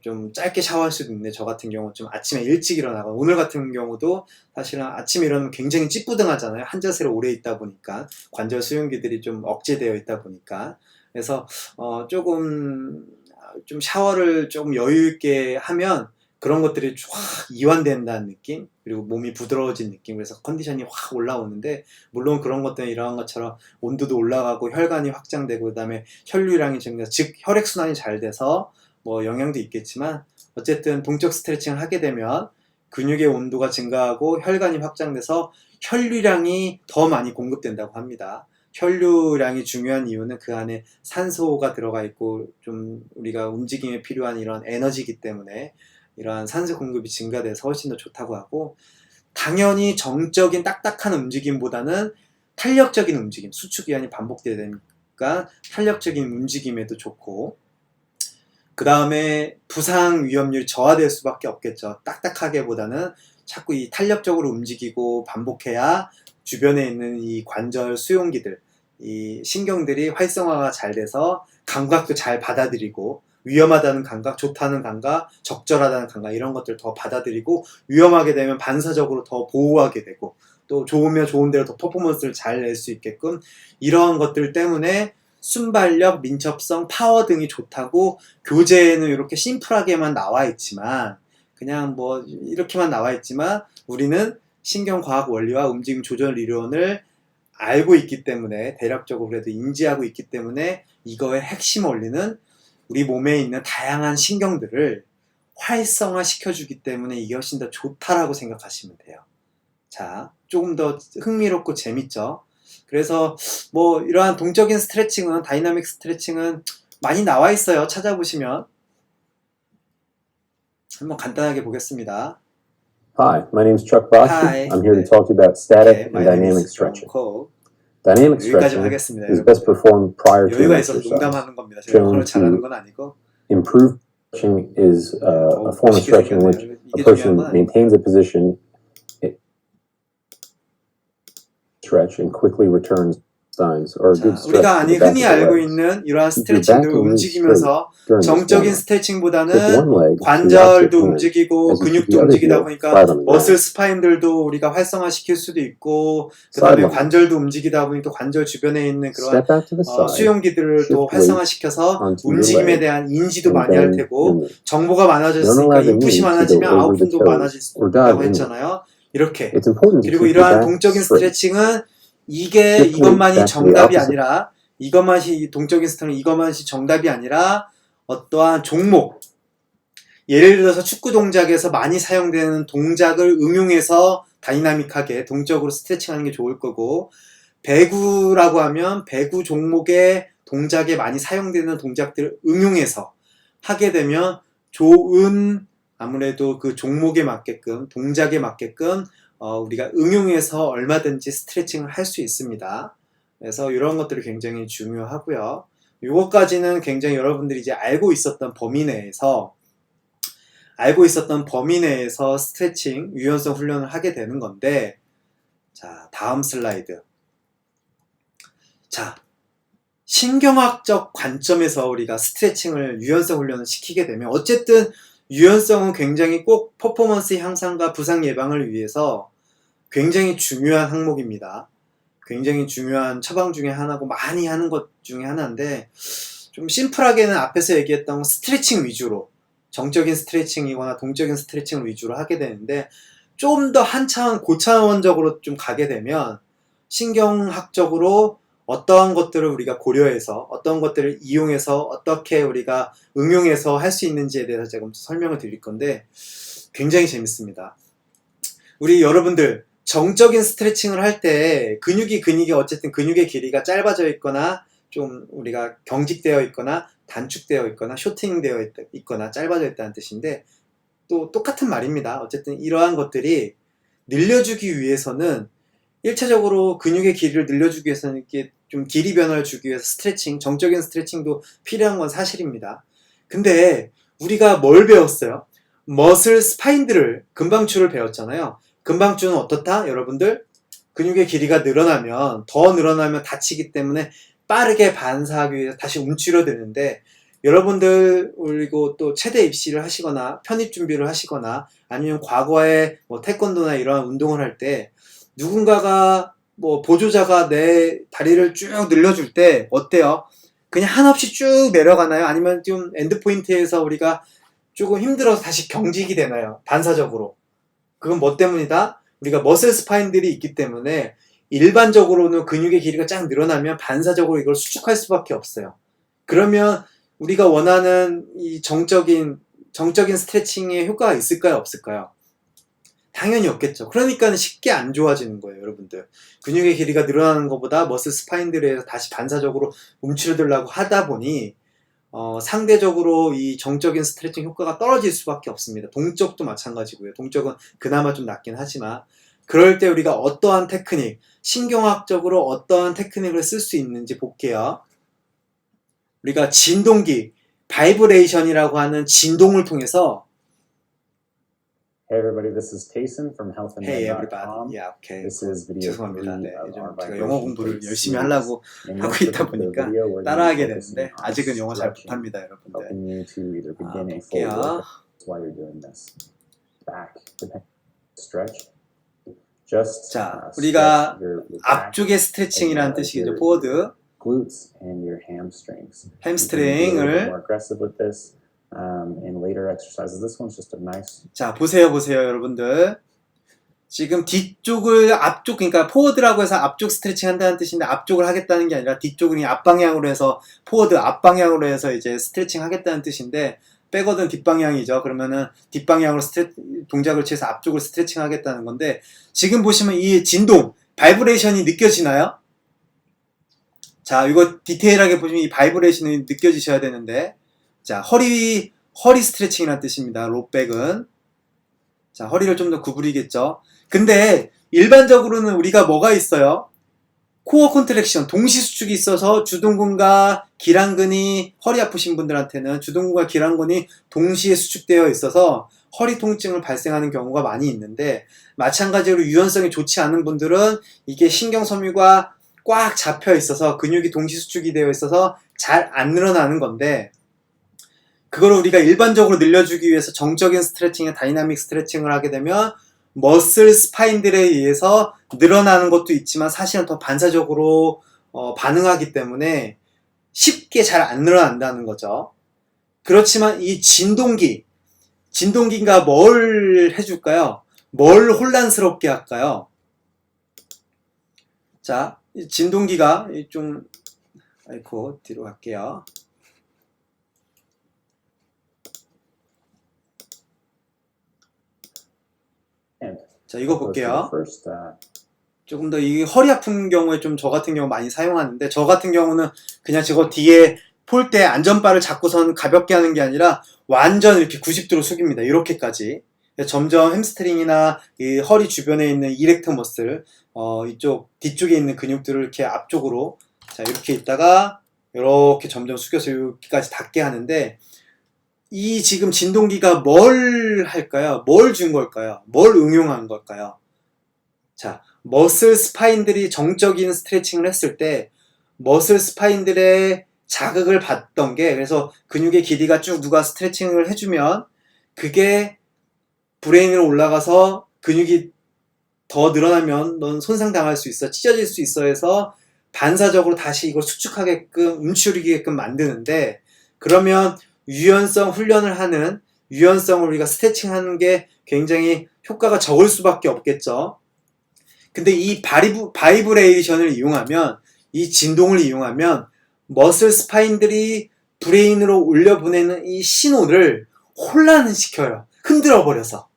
A: 좀 짧게 샤워할 수도 있는데 저 같은 경우는 좀 아침에 일찍 일어나고 오늘 같은 경우도 사실은 아침에 일어나면 굉장히 찌뿌둥하잖아요. 한 자세로 오래 있다 보니까 관절 수용기들이 좀 억제되어 있다 보니까 그래서 조금 좀 샤워를 좀 여유 있게 하면 그런 것들이 확 이완된다는 느낌 그리고 몸이 부드러워진 느낌 그래서 컨디션이 확 올라오는데 물론 그런 것 때문에 이러한 것처럼 온도도 올라가고 혈관이 확장되고 그 다음에 혈류량이 증가 즉 혈액순환이 잘 돼서 뭐 영향도 있겠지만 어쨌든 동적 스트레칭을 하게 되면 근육의 온도가 증가하고 혈관이 확장돼서 혈류량이 더 많이 공급된다고 합니다. 혈류량이 중요한 이유는 그 안에 산소가 들어가 있고 좀 우리가 움직임에 필요한 이런 에너지이기 때문에 이러한 산소 공급이 증가돼서 훨씬 더 좋다고 하고 당연히 정적인 딱딱한 움직임보다는 탄력적인 움직임, 수축기한이 반복되야 되니까 탄력적인 움직임에도 좋고 그 다음에 부상 위험률이 저하될 수밖에 없겠죠. 딱딱하게보다는 자꾸 이 탄력적으로 움직이고 반복해야 주변에 있는 이 관절 수용기들, 이 신경들이 활성화가 잘 돼서 감각도 잘 받아들이고 위험하다는 감각, 좋다는 감각, 적절하다는 감각 이런 것들을 더 받아들이고 위험하게 되면 반사적으로 더 보호하게 되고 또 좋으면 좋은 대로 더 퍼포먼스를 잘 낼 수 있게끔 이러한 것들 때문에 순발력, 민첩성, 파워 등이 좋다고 교재에는 이렇게 심플하게만 나와 있지만 그냥 뭐 이렇게만 나와 있지만 우리는 신경과학 원리와 움직임 조절 이론을 알고 있기 때문에 대략적으로 그래도 인지하고 있기 때문에 이거의 핵심 원리는 우리 몸에 있는 다양한 신경들을 활성화 시켜주기 때문에 이게 훨씬 더 좋다라고 생각하시면 돼요. 자, 조금 더 흥미롭고 재밌죠? 그래서 뭐 이러한 동적인 스트레칭은 다이나믹 스트레칭은 많이 나와 있어요. 찾아보시면 한번 간단하게 보겠습니다.
B: Hi, my name is Chuck Bosch.
A: Hi.
B: I'm here to talk to you about static and dynamic stretching. Dynamic stretching is best performed prior to an
A: 여유가 있어서
B: exercise.
A: 농담하는 겁니다. 제가 영어를 잘하는 건 아니고.
B: Improve stretching is a form of stretching in which a person maintains a position, stretch, and quickly returns times or a good stretch.
A: 우리가 흔히 알고 있는 이러한 스트레칭들 움직이면서 정적인 스트레칭보다는 관절도 움직이고 근육도 움직이다 보니까 머슬 스파인들도 우리가 활성화시킬 수도 있고 그 다음에 관절도 움직이다 보니까 관절 주변에 있는 그런 수용기들을 또 활성화시켜서 움직임에 대한 인지도 많이 할 테고 정보가 많아졌으니까 인풋이 많아지면 아웃풋도 많아질 수 있다고 했잖아요. 이렇게 그리고 이러한 동적인 스트레칭은 이것만이 정답이 아니라 동적인 스트레칭 이것만이 정답이 아니라 어떠한 종목 예를 들어서 축구 동작에서 많이 사용되는 동작을 응용해서 다이나믹하게 동적으로 스트레칭하는 게 좋을 거고 배구라고 하면 배구 종목의 동작에 많이 사용되는 동작들을 응용해서 하게 되면 좋은 아무래도 그 종목에 맞게끔 동작에 맞게끔 우리가 응용해서 얼마든지 스트레칭을 할 수 있습니다. 그래서 이런 것들이 굉장히 중요하고요. 이것까지는 굉장히 여러분들이 이제 알고 있었던 범위 내에서 스트레칭, 유연성 훈련을 하게 되는 건데 자, 다음 슬라이드. 자, 신경학적 관점에서 우리가 스트레칭을 유연성 훈련을 시키게 되면 어쨌든 유연성은 굉장히 꼭 퍼포먼스 향상과 부상 예방을 위해서 굉장히 중요한 항목입니다. 굉장히 중요한 처방 중에 하나고 많이 하는 것 중에 하나인데 좀 심플하게는 앞에서 얘기했던 스트레칭 위주로 정적인 스트레칭이거나 동적인 스트레칭을 위주로 하게 되는데 좀 더 한차원 고차원적으로 좀 가게 되면 신경학적으로 어떠한 것들을 우리가 고려해서 어떤 것들을 이용해서 어떻게 우리가 응용해서 할 수 있는지에 대해서 제가 설명을 드릴 건데 굉장히 재밌습니다. 우리 여러분들 정적인 스트레칭을 할 때 근육이 어쨌든 근육의 길이가 짧아져 있거나 좀 우리가 경직되어 있거나 단축되어 있거나 쇼팅되어 있거나 짧아져 있다는 뜻인데 또 똑같은 말입니다. 어쨌든 이러한 것들이 늘려주기 위해서는 1차적으로 근육의 길이를 늘려주기 위해서는 이렇게 좀 길이 변화를 주기 위해서 스트레칭, 정적인 스트레칭도 필요한 건 사실입니다. 근데 우리가 뭘 배웠어요? 머슬 스파인들을, 근방추를 배웠잖아요. 근방추는 어떻다? 여러분들 근육의 길이가 더 늘어나면 다치기 때문에 빠르게 반사하기 위해서 다시 움츠러드는데, 여러분들 그리고 또 체대 입시를 하시거나 편입 준비를 하시거나 아니면 과거에 뭐 태권도나 이런 운동을 할 때 누군가가 뭐 보조자가 내 다리를 쭉 늘려줄 때 어때요? 그냥 한없이 쭉 내려가나요? 아니면 좀 엔드포인트에서 우리가 조금 힘들어서 다시 경직이 되나요? 반사적으로. 그건 뭐 때문이다? 우리가 머슬 스파인들이 있기 때문에 일반적으로는 근육의 길이가 쫙 늘어나면 반사적으로 이걸 수축할 수밖에 없어요. 그러면 우리가 원하는 이 정적인 스트레칭의 효과가 있을까요? 없을까요? 당연히 없겠죠. 그러니까 쉽게 안 좋아지는 거예요, 여러분들. 근육의 길이가 늘어나는 것보다 머슬 스파인들에 다시 반사적으로 움츠러들려고 하다 보니 상대적으로 이 정적인 스트레칭 효과가 떨어질 수밖에 없습니다. 동적도 마찬가지고요. 동적은 그나마 좀 낫긴 하지만 그럴 때 우리가 어떠한 테크닉, 신경학적으로 어떠한 테크닉을 쓸 수 있는지 볼게요. 우리가 진동기, 바이브레이션이라고 하는 진동을 통해서
B: Hey everybody, this is Tayson from healthandmed.com.
A: Hey everybody, yeah, okay.
B: This is video
A: 죄송합니다. 네,
B: of
A: 요즘
B: our
A: 제가 영어 공부를
B: vibration
A: 열심히
B: series.
A: 하려고
B: In
A: 하고
B: this
A: 있다
B: particular
A: 보니까
B: video, we're going to be
A: 따라하게
B: focusing
A: 되는데
B: on
A: 아직은 영어 잘
B: stretching,
A: 못합니다, 여러분들.
B: helping you to either begin a full
A: 볼게요.
B: workout while you're doing this. Back, stretch. Just
A: 자,
B: stretch
A: 우리가
B: your back
A: 앞쪽의 스트레칭이라는 뜻이죠. 포워드.
B: glutes and your hamstrings.
A: 햄스트링을
B: You can be a little bit more aggressive with this in later exercises. This one's just a nice.
A: 자, 보세요, 여러분들. 지금 뒤쪽을 앞쪽, 그러니까 포워드라고 해서 앞쪽 스트레칭 한다는 뜻인데 앞쪽을 하겠다는 게 아니라 뒤쪽을 그냥 앞방향으로 해서 포워드 앞방향으로 해서 이제 스트레칭 하겠다는 뜻인데 백워드는 뒷방향이죠. 그러면은 뒷방향으로 동작을 취해서 앞쪽을 스트레칭 하겠다는 건데 지금 보시면 이 진동, 바이브레이션이 느껴지나요? 자, 이거 디테일하게 보시면 이 바이브레이션이 느껴지셔야 되는데 자, 허리 스트레칭이라는 뜻입니다. 로백은. 자, 허리를 좀 더 구부리겠죠. 근데 일반적으로는 우리가 뭐가 있어요? 코어 컨트랙션, 동시 수축이 있어서 주둔근과 기랑근이 허리 아프신 분들한테는 주둔근과 기랑근이 동시에 수축되어 있어서 허리 통증을 발생하는 경우가 많이 있는데 마찬가지로 유연성이 좋지 않은 분들은 이게 신경섬유가 꽉 잡혀 있어서 근육이 동시 수축이 되어 있어서 잘 안 늘어나는 건데 그걸 우리가 일반적으로 늘려주기 위해서 정적인 스트레칭이나 다이나믹 스트레칭을 하게 되면 머슬 스파인들에 의해서 늘어나는 것도 있지만 사실은 더 반사적으로 반응하기 때문에 쉽게 잘 안 늘어난다는 거죠. 그렇지만 이 진동기가 뭘 해줄까요? 뭘 혼란스럽게 할까요? 자, 이 진동기가 좀 아이고 뒤로 갈게요. 자, 이거 볼게요. 조금 더 이 허리 아픈 경우에 좀 저 같은 경우 많이 사용하는데 저 같은 경우는 그냥 저거 뒤에 폴 때 안전바를 잡고선 가볍게 하는 게 아니라 완전 이렇게 90도로 숙입니다. 이렇게까지. 점점 햄스트링이나 이 허리 주변에 있는 이렉터 머슬 이쪽 뒤쪽에 있는 근육들을 이렇게 앞쪽으로 자 이렇게 있다가 이렇게 점점 숙여서 여기까지 닿게 하는데 이 지금 진동기가 뭘 할까요? 뭘 준 걸까요? 뭘 응용한 걸까요? 자, 머슬 스파인들이 정적인 스트레칭을 했을 때 머슬 스파인들의 자극을 받던 게 그래서 근육의 길이가 쭉 누가 스트레칭을 해주면 그게 브레인으로 올라가서 근육이 더 늘어나면 넌 손상당할 수 있어, 찢어질 수 있어 해서 반사적으로 다시 이걸 수축하게끔 움츠리게끔 만드는데 그러면 유연성 훈련을 하는 유연성을 우리가 스트레칭하는 게 굉장히 효과가 적을 수밖에 없겠죠. 근데 이 바이브레이션을 이용하면 이 진동을 이용하면 머슬 스파인들이 브레인으로 올려보내는 이 신호를 혼란시켜요. 흔들어 버려서.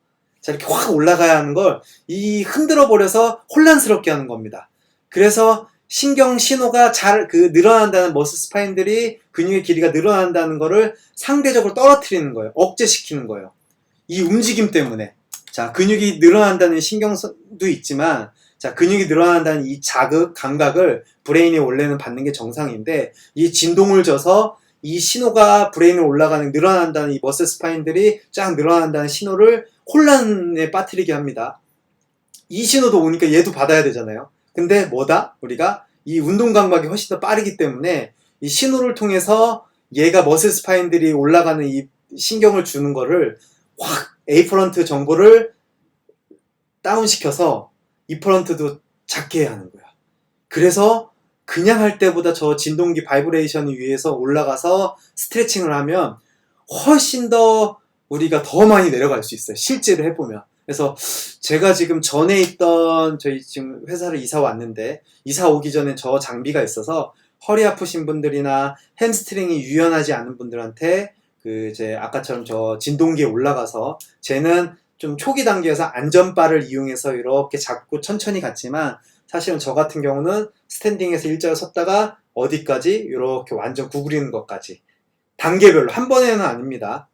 A: 자, 이렇게 확 올라가야 하는 걸 이 흔들어 버려서 혼란스럽게 하는 겁니다. 그래서 신경 신호가 잘 늘어난다는 머슬 스파인들이 근육의 길이가 늘어난다는 거를 상대적으로 떨어뜨리는 거예요. 억제시키는 거예요. 이 움직임 때문에. 자, 근육이 늘어난다는 신경도 있지만 자, 근육이 늘어난다는 이 자극, 감각을 브레인에 원래는 받는 게 정상인데 이 진동을 줘서 이 신호가 브레인에 올라가는 늘어난다는 이 머슬 스파인들이 쫙 늘어난다는 신호를 혼란에 빠뜨리게 합니다. 이 신호도 오니까 얘도 받아야 되잖아요. 근데 뭐다? 우리가 이 운동 감각이 훨씬 더 빠르기 때문에 이 신호를 통해서 얘가 머슬 스파인들이 올라가는 이 신경을 주는 거를 확 에이퍼런트 정보를 다운시켜서 이퍼런트도 작게 해야 하는 거야. 그래서 그냥 할 때보다 저 진동기 바이브레이션이 위에서 올라가서 스트레칭을 하면 훨씬 더 우리가 더 많이 내려갈 수 있어요. 실제로 해보면. 그래서 제가 지금 전에 있던 저희 지금 회사를 이사 왔는데 이사 오기 전에 저 장비가 있어서 허리 아프신 분들이나 햄스트링이 유연하지 않은 분들한테 그 이제 아까처럼 저 진동기에 올라가서 쟤는 좀 초기 단계에서 안전바를 이용해서 이렇게 잡고 천천히 갔지만 사실은 저 같은 경우는 스탠딩에서 일자로 섰다가 어디까지 이렇게 완전 구부리는 것까지 단계별로 한 번에는 아닙니다.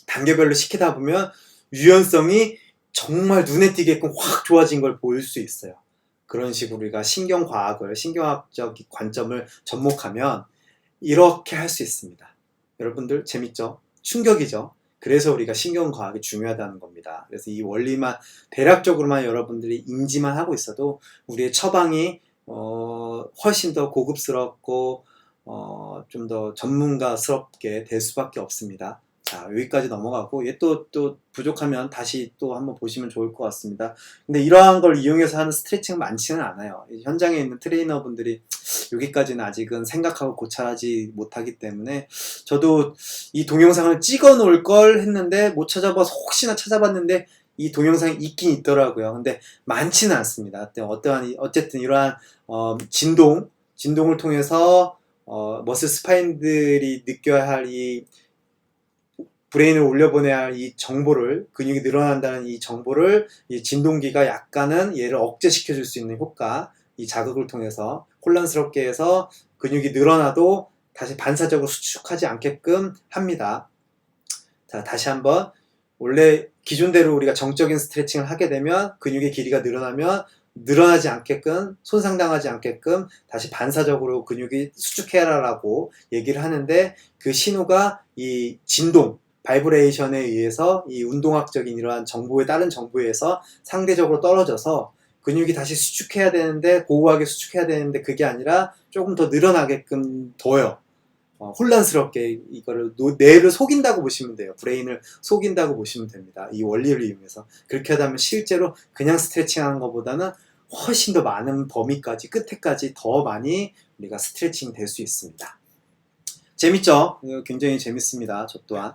A: 단계별로 시키다 보면 유연성이 정말 눈에 띄게끔 확 좋아진 걸 보일 수 있어요. 그런 식으로 우리가 신경과학을, 신경학적 관점을 접목하면 이렇게 할 수 있습니다. 여러분들 재밌죠? 충격이죠? 그래서 우리가 신경과학이 중요하다는 겁니다. 그래서 이 원리만 대략적으로만 여러분들이 인지만 하고 있어도 우리의 처방이 훨씬 더 고급스럽고 좀 더 전문가스럽게 될 수밖에 없습니다. 자, 여기까지 넘어가고 얘 또 부족하면 다시 또 한번 보시면 좋을 것 같습니다. 근데 이러한 걸 이용해서 하는 스트레칭은 많지는 않아요. 현장에 있는 트레이너분들이 여기까지는 아직은 생각하고 고찰하지 못하기 때문에 저도 이 동영상을 찍어 놓을 걸 했는데 못 찾아봐서 혹시나 찾아봤는데 이 동영상이 있긴 있더라고요. 근데 많지는 않습니다. 어쨌든 이러한 진동을 통해서 머슬 스파인들이 느껴야 할 이 브레인을 올려보내야 할 이 정보를, 근육이 늘어난다는 이 정보를 이 진동기가 약간은 얘를 억제시켜 줄 수 있는 효과, 이 자극을 통해서 혼란스럽게 해서 근육이 늘어나도 다시 반사적으로 수축하지 않게끔 합니다. 자, 다시 한번 원래 기존대로 우리가 정적인 스트레칭을 하게 되면 근육의 길이가 늘어나면 늘어나지 않게끔, 손상당하지 않게끔 다시 반사적으로 근육이 수축해라라고 얘기를 하는데 그 신호가 이 진동, 바이브레이션에 의해서 이 운동학적인 이러한 정보에 다른 정보에 의해서 상대적으로 떨어져서 근육이 다시 수축해야 되는데 고고하게 수축해야 되는데 그게 아니라 조금 더 늘어나게끔 둬요. 혼란스럽게 이거를 뇌를 속인다고 보시면 돼요. 브레인을 속인다고 보시면 됩니다. 이 원리를 이용해서. 그렇게 하다 보면 실제로 그냥 스트레칭 하는 것보다는 훨씬 더 많은 범위까지 끝에까지 더 많이 우리가 스트레칭 될 수 있습니다. 재밌죠? 굉장히 재밌습니다. 저 또한.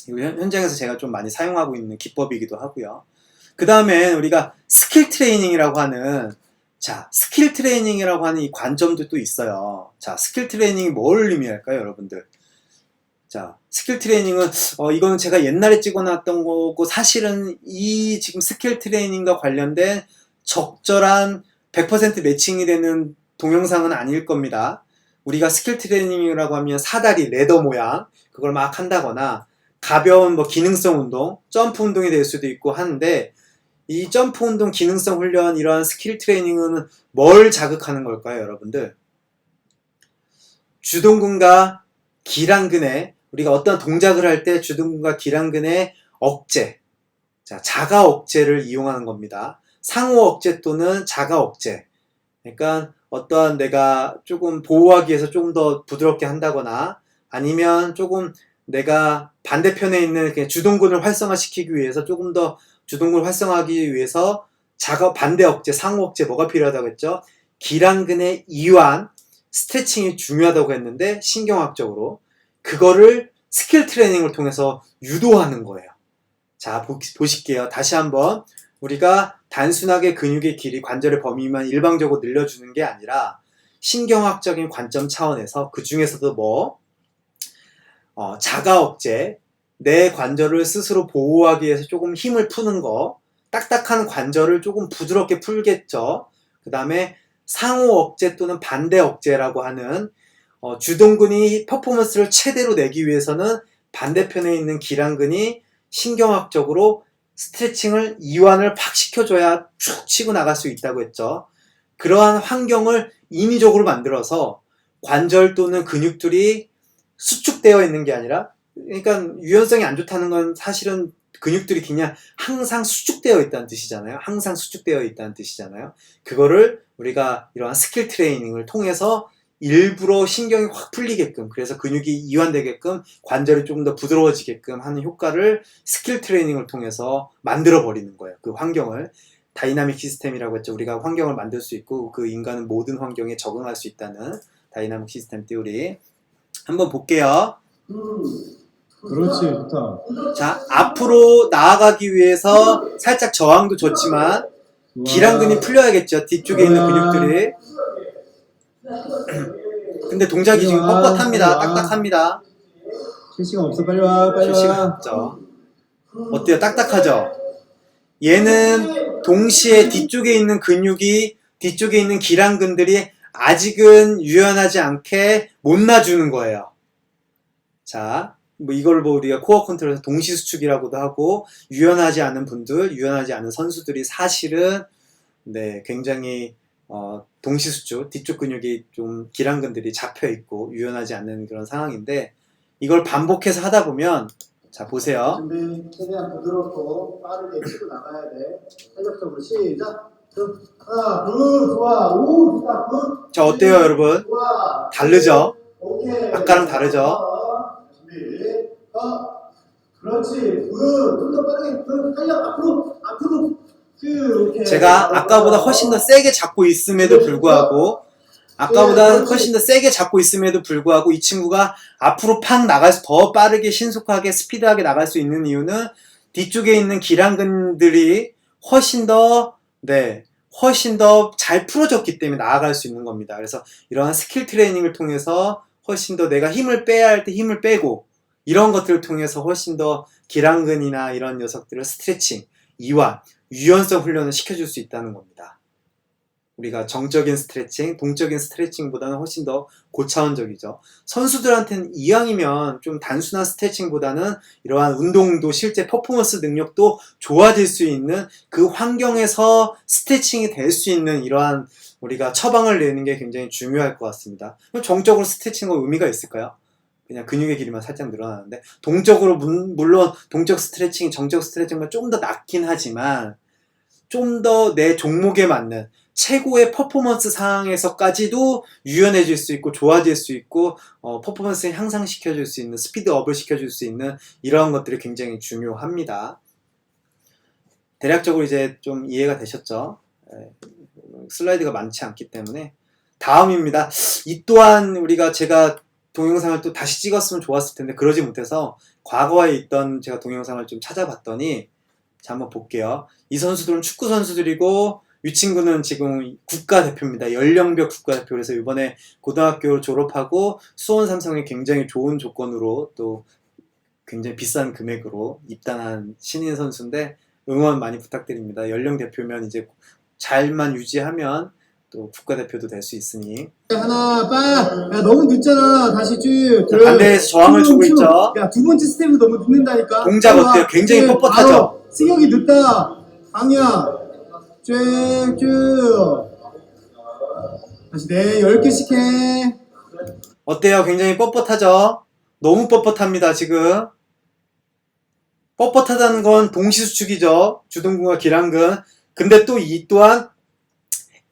A: 현장에서 제가 좀 많이 사용하고 있는 기법이기도 하고요. 그 다음에 우리가 스킬 트레이닝이라고 하는 스킬 트레이닝이라고 하는 이 관점도 또 있어요. 자, 스킬 트레이닝이 뭘 의미할까요, 여러분들? 자, 스킬 트레이닝은 이거는 제가 옛날에 찍어놨던 거고 사실은 이 지금 스킬 트레이닝과 관련된 적절한 100% 매칭이 되는 동영상은 아닐 겁니다. 우리가 스킬 트레이닝이라고 하면 사다리, 레더 모양 그걸 막 한다거나 가벼운 기능성 운동, 점프 운동이 될 수도 있고 하는데 이 점프 운동, 기능성 훈련, 이러한 스킬 트레이닝은 뭘 자극하는 걸까요, 여러분들? 주동근과 기랑근의 우리가 어떤 동작을 할 때 주동근과 기랑근의 억제, 자가 억제를 이용하는 겁니다. 상호 억제 또는 자가 억제. 그러니까 어떠한 내가 조금 보호하기 위해서 조금 더 부드럽게 한다거나 아니면 조금 내가 반대편에 있는 주동근을 활성화시키기 위해서 조금 더 주동근을 활성화하기 위해서 반대 억제, 상호 억제 뭐가 필요하다고 했죠? 기랑근의 이완, 스트레칭이 중요하다고 했는데 신경학적으로 그거를 스킬 트레이닝을 통해서 유도하는 거예요. 자, 보실게요. 다시 한번 우리가 단순하게 근육의 길이, 관절의 범위만 일방적으로 늘려주는 게 아니라 신경학적인 관점 차원에서 그 중에서도 자가 억제, 내 관절을 스스로 보호하기 위해서 조금 힘을 푸는 거, 딱딱한 관절을 조금 부드럽게 풀겠죠. 그 다음에 상호 억제 또는 반대 억제라고 하는 주동근이 퍼포먼스를 최대로 내기 위해서는 반대편에 있는 기랑근이 신경학적으로 스트레칭을 이완을 팍 시켜줘야 쭉 치고 나갈 수 있다고 했죠. 그러한 환경을 인위적으로 만들어서 관절 또는 근육들이 수축되어 있는 게 아니라, 그러니까 유연성이 안 좋다는 건 사실은 근육들이 그냥 항상 수축되어 있다는 뜻이잖아요. 항상 수축되어 있다는 뜻이잖아요. 그거를 우리가 이러한 스킬 트레이닝을 통해서 일부러 신경이 확 풀리게끔, 그래서 근육이 이완되게끔, 관절이 조금 더 부드러워지게끔 하는 효과를 스킬 트레이닝을 통해서 만들어 버리는 거예요. 그 환경을. 다이나믹 시스템이라고 했죠. 우리가 환경을 만들 수 있고 그 인간은 모든 환경에 적응할 수 있다는 다이나믹 시스템 티오리. 한번 볼게요.
C: 그렇지, 좋다.
A: 자, 앞으로 나아가기 위해서 살짝 저항도 좋지만 기랑근이 풀려야겠죠. 뒤쪽에 있는 근육들이. 근데 동작이 지금 뻣뻣합니다. 딱딱합니다.
C: 쉴 시간 없어, 빨리 와, 빨리
A: 쉴 시간
C: 와.
A: 없죠. 어때요? 딱딱하죠? 얘는 동시에 뒤쪽에 있는 근육이, 뒤쪽에 있는 기랑근들이 아직은 유연하지 않게 못 놔주는 거예요. 자, 뭐 이걸 뭐 우리가 코어 컨트롤에서 동시 수축이라고도 하고, 유연하지 않은 분들, 유연하지 않은 선수들이 사실은 네, 굉장히 동시 수축, 뒤쪽 근육이 좀 기랑근들이 잡혀 있고 유연하지 않는 그런 상황인데, 이걸 반복해서 하다 보면, 자 보세요.
C: 준비, 최대한 부드럽고 빠르게 치고 나가야 돼. 탄력적으로 시작. 하나, 둘, 좋아. 오, 좋다. 굿.
A: 자 어때요 여러분?
C: 좋아.
A: 다르죠?
C: 오케이.
A: 아까랑 다르죠?
C: 준비. 그렇지. 굿. 좀 더 빠르게. 굿. 탄력 앞으로. 오케이.
A: 제가 아까보다 훨씬 더 세게 잡고 있음에도 불구하고, 이 친구가 앞으로 팍 더 빠르게 신속하게 스피드하게 나갈 수 있는 이유는 뒤쪽에 있는 기랑근들이 훨씬 더 잘 풀어졌기 때문에 나아갈 수 있는 겁니다. 그래서 이러한 스킬 트레이닝을 통해서 훨씬 더 내가 힘을 빼야 할 때 힘을 빼고, 이런 것들을 통해서 훨씬 더 기랑근이나 이런 녀석들을 스트레칭, 이완, 유연성 훈련을 시켜줄 수 있다는 겁니다. 우리가 정적인 스트레칭, 동적인 스트레칭보다는 훨씬 더 고차원적이죠. 선수들한테는 이왕이면 좀 단순한 스트레칭보다는 이러한 운동도, 실제 퍼포먼스 능력도 좋아질 수 있는, 그 환경에서 스트레칭이 될 수 있는 이러한 우리가 처방을 내는 게 굉장히 중요할 것 같습니다. 정적으로 스트레칭은 의미가 있을까요? 그냥 근육의 길이만 살짝 늘어나는데, 동적으로 물론 동적 스트레칭이 정적 스트레칭보다 좀 더 낫긴 하지만, 좀 더 내 종목에 맞는 최고의 퍼포먼스 상황에서까지도 유연해질 수 있고 좋아질 수 있고, 퍼포먼스를 향상시켜줄 수 있는, 스피드업을 시켜줄 수 있는 이러한 것들이 굉장히 중요합니다. 대략적으로 이제 좀 이해가 되셨죠? 슬라이드가 많지 않기 때문에 다음입니다. 이 또한 제가 동영상을 또 다시 찍었으면 좋았을 텐데 그러지 못해서 과거에 있던 제가 동영상을 좀 찾아봤더니, 자 한번 볼게요. 이 선수들은 축구 선수들이고, 이 친구는 지금 국가대표입니다. 연령별 국가대표. 그래서 이번에 고등학교 졸업하고 수원 삼성에 굉장히 좋은 조건으로 또 굉장히 비싼 금액으로 입단한 신인 선수인데, 응원 많이 부탁드립니다. 연령대표면 이제 잘만 유지하면 또 국가대표도 될 수 있으니.
C: 하나, 야 너무 늦잖아. 다시 쭉.
A: 반대에서 저항을 주고 있죠.
C: 야, 두 번째 스텝은 너무 늦는다니까.
A: 동작 어때요? 굉장히 뻣뻣하죠?
C: 승혁이 늦다. 강야. 쭉. 다시 10개씩 해.
A: 어때요? 굉장히 뻣뻣하죠? 너무 뻣뻣합니다, 지금. 뻣뻣하다는 건 동시수축이죠. 주둔근과 기랑근. 근데 또 이 또한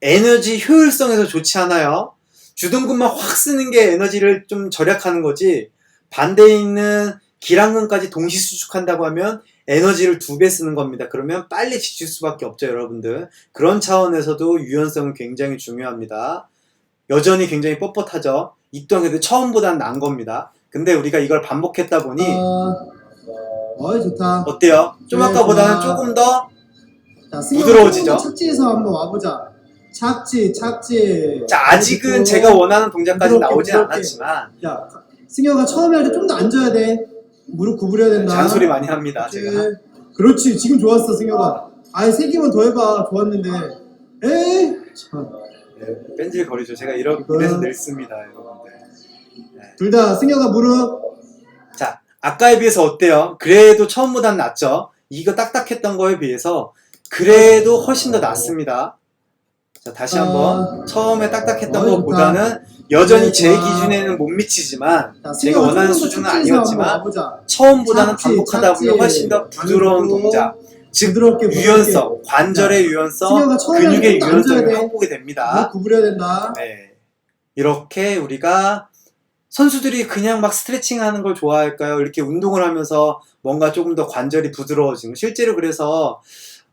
A: 에너지 효율성에서 좋지 않아요. 주둔근만 확 쓰는 게 에너지를 좀 절약하는 거지, 반대에 있는 기랑근까지 동시수축한다고 하면 에너지를 2배 쓰는 겁니다. 그러면 빨리 지칠 수밖에 없죠, 여러분들. 그런 차원에서도 유연성은 굉장히 중요합니다. 여전히 굉장히 뻣뻣하죠. 이 또한 그래도 처음보다는 나은 겁니다. 근데 우리가 이걸 반복했다 보니
C: 좋다.
A: 어때요? 좀 아까보다는 조금 더
C: 자,
A: 부드러워지죠?
C: 착지에서 한번 와보자. 착지.
A: 자, 아직은 제가 원하는 동작까지 나오진 않았지만,
C: 야, 승혁아 처음에 할 때 좀 더 앉아야 돼. 무릎 구부려야 된다.
A: 잔소리 많이 합니다, 제가.
C: 그렇지, 지금 좋았어, 승혁아. 아니, 3개만 더 해봐. 좋았는데. 에이, 참.
A: 네, 뺀질거리죠. 제가 이래서 늙습니다, 여러분들. 네.
C: 둘 다 승혁아 무릎.
A: 자, 아까에 비해서 어때요? 그래도 처음보단 낫죠? 이거 딱딱했던 거에 비해서 그래도 훨씬 더 낫습니다. 자, 다시 한번. 처음에 딱딱했던 것보다는 여전히 제 기준에는 못 미치지만, 제가 원하는 수준은 아니었지만, 처음보다는 반복하다 보면 훨씬 더 부드러운 동작, 즉
C: 부드럽게
A: 유연성, 관절의 유연성,
C: 승현아, 처음에
A: 근육의
C: 꼭 앉아야
A: 유연성이
C: 돼.
A: 확보가 됩니다.
C: 구부려야 된다.
A: 네. 이렇게 우리가 선수들이 그냥 막 스트레칭 하는 걸 좋아할까요? 이렇게 운동을 하면서 뭔가 조금 더 관절이 부드러워지는. 실제로 그래서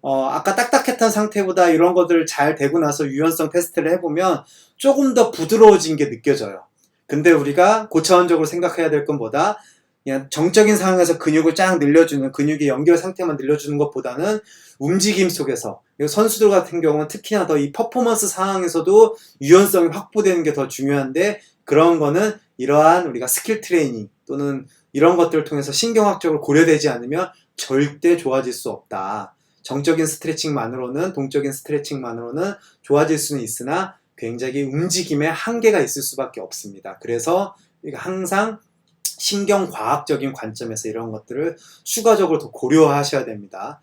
A: 아까 딱딱했던 상태보다 이런 것들을 잘 되고 나서 유연성 테스트를 해보면 조금 더 부드러워진 게 느껴져요. 근데 우리가 고차원적으로 생각해야 될 건 뭐다? 그냥 정적인 상황에서 근육을 쫙 늘려주는, 근육의 연결 상태만 늘려주는 것보다는 움직임 속에서, 선수들 같은 경우는 특히나 더 이 퍼포먼스 상황에서도 유연성이 확보되는 게 더 중요한데, 그런 거는 이러한 우리가 스킬 트레이닝 또는 이런 것들을 통해서 신경학적으로 고려되지 않으면 절대 좋아질 수 없다. 정적인 스트레칭만으로는, 동적인 스트레칭만으로는 좋아질 수는 있으나 굉장히 움직임에 한계가 있을 수밖에 없습니다. 그래서 항상 신경과학적인 관점에서 이런 것들을 추가적으로 더 고려하셔야 됩니다.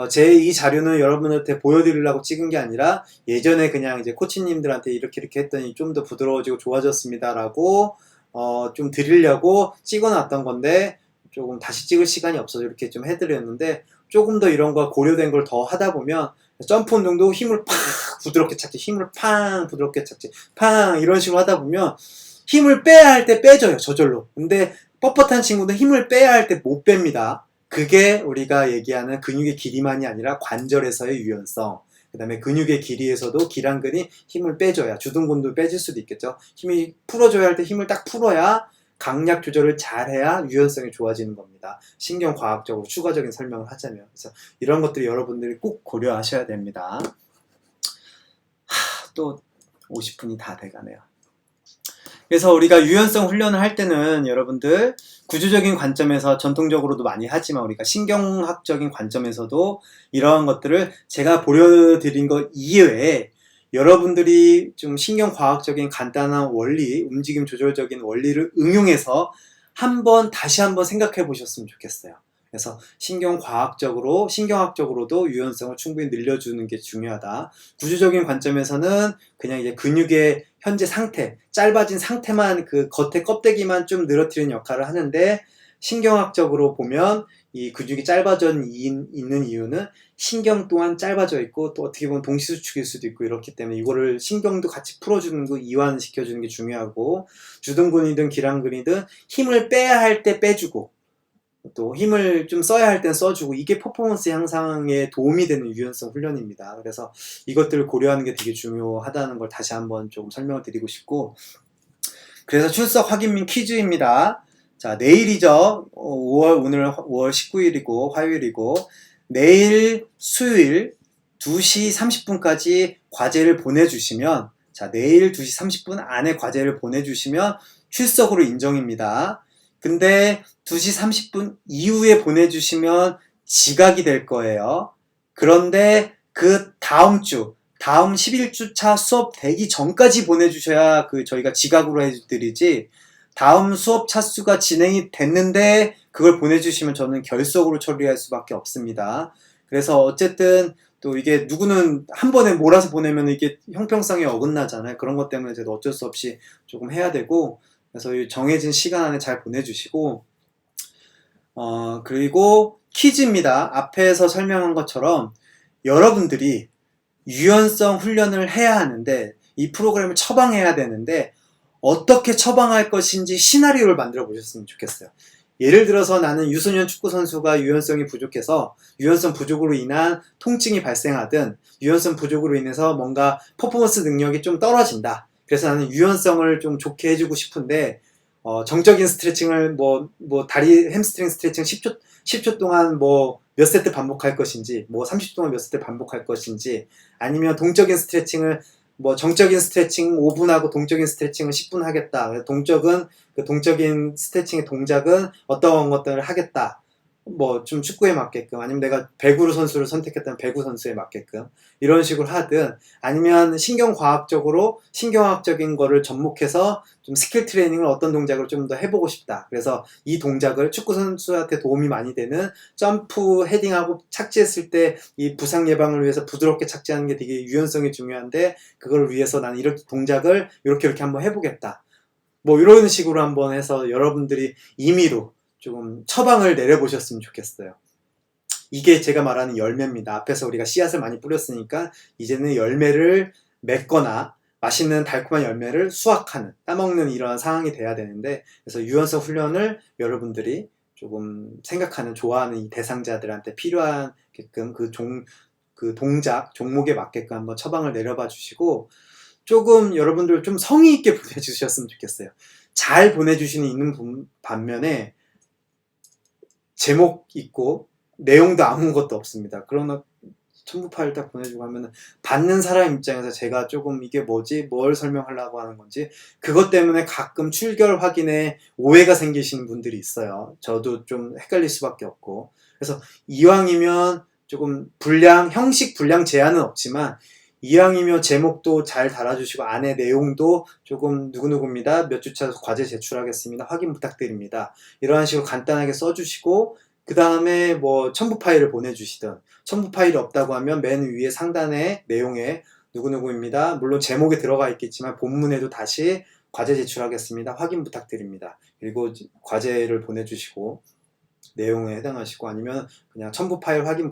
A: 제 이 자료는 여러분한테 보여드리려고 찍은 게 아니라 예전에 그냥 이제 코치님들한테 이렇게 했더니 좀 더 부드러워지고 좋아졌습니다 라고 좀 드리려고 찍어놨던 건데, 조금 다시 찍을 시간이 없어서 이렇게 좀 해드렸는데, 조금 더 이런 거 고려된 걸 더 하다 보면 점프 운동도 힘을 팍 부드럽게 찾지, 힘을 팡 부드럽게 찾지, 팡 이런 식으로 하다 보면 힘을 빼야 할 때 빼져요, 저절로. 근데 뻣뻣한 친구는 힘을 빼야 할 때 못 뺍니다. 그게 우리가 얘기하는 근육의 길이만이 아니라 관절에서의 유연성, 그 다음에 근육의 길이에서도 길한근이 힘을 빼줘야, 주둔근도 빼질 수도 있겠죠. 힘이 풀어줘야 할 때 힘을 딱 풀어야, 강약 조절을 잘해야 유연성이 좋아지는 겁니다. 신경과학적으로 추가적인 설명을 하자면. 그래서 이런 것들이 여러분들이 꼭 고려하셔야 됩니다. 또 50분이 다 돼가네요. 그래서 우리가 유연성 훈련을 할 때는 여러분들 구조적인 관점에서 전통적으로도 많이 하지만 우리가 신경학적인 관점에서도 이러한 것들을 제가 보여드린 것 이외에 여러분들이 좀 신경과학적인 간단한 원리, 움직임 조절적인 원리를 응용해서 다시 한번 생각해 보셨으면 좋겠어요. 그래서 신경학적으로도 유연성을 충분히 늘려주는 게 중요하다. 구조적인 관점에서는 그냥 이제 근육의 현재 상태, 짧아진 상태만, 그 겉에 껍데기만 좀 늘어뜨리는 역할을 하는데, 신경학적으로 보면 이 근육이 짧아져 있는 이유는 신경 또한 짧아져 있고, 또 어떻게 보면 동시수축일 수도 있고, 이렇기 때문에 이거를 신경도 같이 풀어주는 거, 이완시켜주는 게 중요하고, 주둔근이든 기랑근이든 힘을 빼야 할 때 빼주고, 또 힘을 좀 써야 할 땐 써주고, 이게 퍼포먼스 향상에 도움이 되는 유연성 훈련입니다. 그래서 이것들을 고려하는 게 되게 중요하다는 걸 다시 한번 좀 설명을 드리고 싶고, 그래서 출석 확인 및 퀴즈입니다. 자, 내일이죠. 오늘 5월 19일이고 화요일이고, 내일 수요일 2시 30분까지 과제를 보내주시면, 자, 내일 2시 30분 안에 과제를 보내주시면 출석으로 인정입니다. 근데 2시 30분 이후에 보내주시면 지각이 될 거예요. 그런데 그 다음 11주차 수업 되기 전까지 보내주셔야 저희가 지각으로 해드리지, 다음 수업 차수가 진행이 됐는데 그걸 보내주시면 저는 결석으로 처리할 수밖에 없습니다. 그래서 어쨌든 또 이게 누구는 한 번에 몰아서 보내면 이게 형평성에 어긋나잖아요. 그런 것 때문에 제가 어쩔 수 없이 조금 해야 되고, 그래서 정해진 시간 안에 잘 보내주시고, 그리고 퀴즈입니다. 앞에서 설명한 것처럼 여러분들이 유연성 훈련을 해야 하는데, 이 프로그램을 처방해야 되는데 어떻게 처방할 것인지 시나리오를 만들어 보셨으면 좋겠어요. 예를 들어서 나는 유소년 축구선수가 유연성이 부족해서 유연성 부족으로 인한 통증이 발생하든, 유연성 부족으로 인해서 뭔가 퍼포먼스 능력이 좀 떨어진다. 그래서 나는 유연성을 좀 좋게 해주고 싶은데, 정적인 스트레칭을 다리 햄스트링 스트레칭 10초 동안 몇 세트 반복할 것인지, 30초 동안 몇 세트 반복할 것인지, 아니면 동적인 스트레칭을 정적인 스트레칭 5분 하고 동적인 스트레칭을 10분 하겠다. 동적인 스트레칭의 동작은 어떤 것들을 하겠다. 좀 축구에 맞게끔, 아니면 내가 배구 선수를 선택했다면 배구 선수에 맞게끔, 이런 식으로 하든, 아니면 신경학적인 거를 접목해서 좀 스킬 트레이닝을 어떤 동작을 좀 더 해보고 싶다. 그래서 이 동작을 축구 선수한테 도움이 많이 되는 점프, 헤딩하고 착지했을 때 이 부상 예방을 위해서 부드럽게 착지하는 게 되게 유연성이 중요한데, 그걸 위해서 나는 이렇게 동작을 이렇게 한번 해보겠다. 이런 식으로 한번 해서 여러분들이 임의로 조금 처방을 내려보셨으면 좋겠어요. 이게 제가 말하는 열매입니다. 앞에서 우리가 씨앗을 많이 뿌렸으니까 이제는 열매를 맺거나 맛있는 달콤한 열매를 수확하는, 따먹는 이러한 상황이 돼야 되는데, 그래서 유연성 훈련을 여러분들이 조금 생각하는, 좋아하는 이 대상자들한테 필요하게끔 그 동작, 종목에 맞게끔 한번 처방을 내려봐 주시고, 조금 여러분들 좀 성의 있게 보내주셨으면 좋겠어요. 잘 보내주시는 있는 반면에 제목 있고 내용도 아무것도 없습니다. 그러나 첨부 파일 딱 보내주고 하면은 받는 사람 입장에서 제가 조금 이게 뭐지? 뭘 설명하려고 하는 건지 그것 때문에 가끔 출결 확인에 오해가 생기시는 분들이 있어요. 저도 좀 헷갈릴 수밖에 없고. 그래서 이왕이면 조금 형식 분량 제한은 없지만 이왕이면 제목도 잘 달아주시고 안에 내용도 조금 누구누구입니다. 몇 주차 과제 제출하겠습니다. 확인 부탁드립니다. 이러한 식으로 간단하게 써주시고 그 다음에 뭐 첨부 파일을 보내주시든 첨부 파일이 없다고 하면 맨 위에 상단에 내용에 누구누구입니다. 물론 제목에 들어가 있겠지만 본문에도 다시 과제 제출하겠습니다. 확인 부탁드립니다. 그리고 과제를 보내주시고 내용에 해당하시고 아니면 그냥 첨부 파일 확인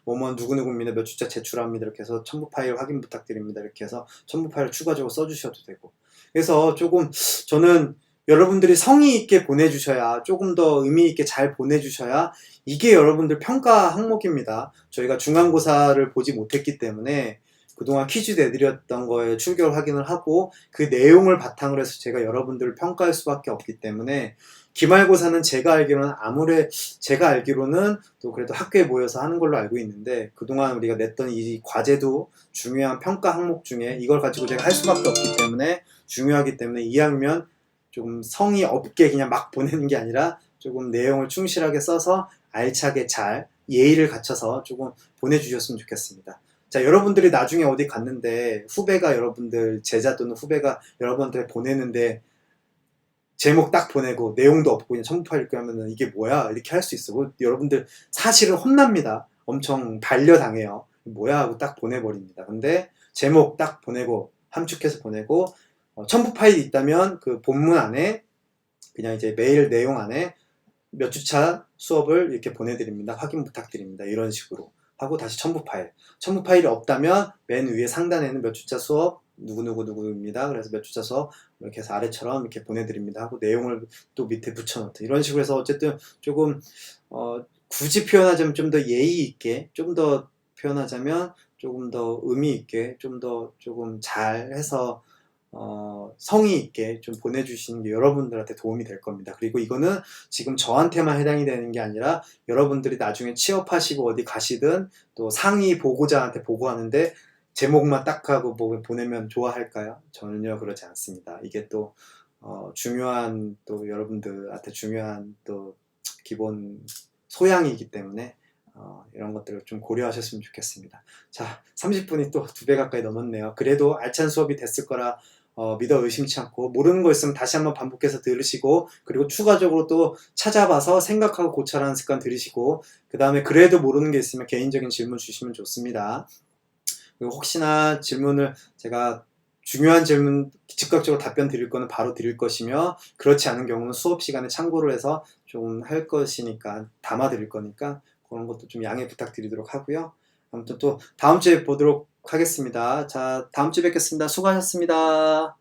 A: 뭐뭐 누구누구입니다. 몇 주차 제출합니다. 이렇게 해서 첨부 파일 확인 부탁드립니다. 이렇게 해서 첨부 파일을 추가적으로 써주셔도 되고 그래서 조금 저는 여러분들이 성의 있게 보내주셔야 조금 더 의미 있게 잘 보내주셔야 이게 여러분들 평가 항목입니다. 저희가 중간고사를 보지 못했기 때문에 그동안 퀴즈 내드렸던 거에 출결 확인을 하고 그 내용을 바탕으로 해서 제가 여러분들을 평가할 수밖에 없기 때문에 기말고사는 제가 알기로는 또 그래도 학교에 모여서 하는 걸로 알고 있는데 그동안 우리가 냈던 이 과제도 중요한 평가 항목 중에 이걸 가지고 제가 할 수밖에 없기 때문에 중요하기 때문에 2학년 조금 성의 없게 그냥 막 보내는 게 아니라 조금 내용을 충실하게 써서 알차게 잘 예의를 갖춰서 조금 보내주셨으면 좋겠습니다. 자, 여러분들이 나중에 어디 갔는데 제자 또는 후배가 여러분한테 보내는데 제목 딱 보내고 내용도 없고 그냥 첨부 파일 읽고 하면은 이게 뭐야 이렇게 할 수 있어. 여러분들 사실은 혼납니다. 엄청 반려당해요. 뭐야 하고 딱 보내버립니다. 근데 제목 딱 보내고 함축해서 보내고 첨부 파일이 있다면 그 본문 안에 그냥 이제 메일 내용 안에 몇 주차 수업을 이렇게 보내드립니다. 확인 부탁드립니다. 이런 식으로 하고 다시 첨부 파일이 없다면 맨 위에 상단에는 몇 주차 수업 누구입니다. 그래서 몇 주차 수업 이렇게 해서 아래처럼 이렇게 보내드립니다 하고 내용을 또 밑에 붙여놓다. 이런 식으로 해서 어쨌든 조금 굳이 표현하자면 좀 더 예의 있게 좀 더 표현하자면 조금 더 의미 있게 조금 잘해서 성의 있게 좀 보내주시는 게 여러분들한테 도움이 될 겁니다. 그리고 이거는 지금 저한테만 해당이 되는 게 아니라 여러분들이 나중에 취업하시고 어디 가시든 또 상위 보고자한테 보고하는데 제목만 딱 하고 보내면 좋아할까요? 전혀 그렇지 않습니다. 이게 또 중요한 또 여러분들한테 중요한 또 기본 소양이기 때문에 이런 것들을 좀 고려하셨으면 좋겠습니다. 자, 30분이 또 2배 가까이 넘었네요. 그래도 알찬 수업이 됐을 거라 믿어 의심치 않고 모르는 거 있으면 다시 한번 반복해서 들으시고 그리고 추가적으로 또 찾아봐서 생각하고 고찰하는 습관 들으시고 그 다음에 그래도 모르는 게 있으면 개인적인 질문 주시면 좋습니다. 그리고 혹시나 질문을 제가 중요한 질문 즉각적으로 답변 드릴 거는 바로 드릴 것이며 그렇지 않은 경우는 수업 시간에 참고를 해서 좀 할 것이니까 담아 드릴 거니까 그런 것도 좀 양해 부탁드리도록 하고요. 아무튼 또 다음 주에 보도록 하겠습니다. 자, 다음 주에 뵙겠습니다. 수고하셨습니다.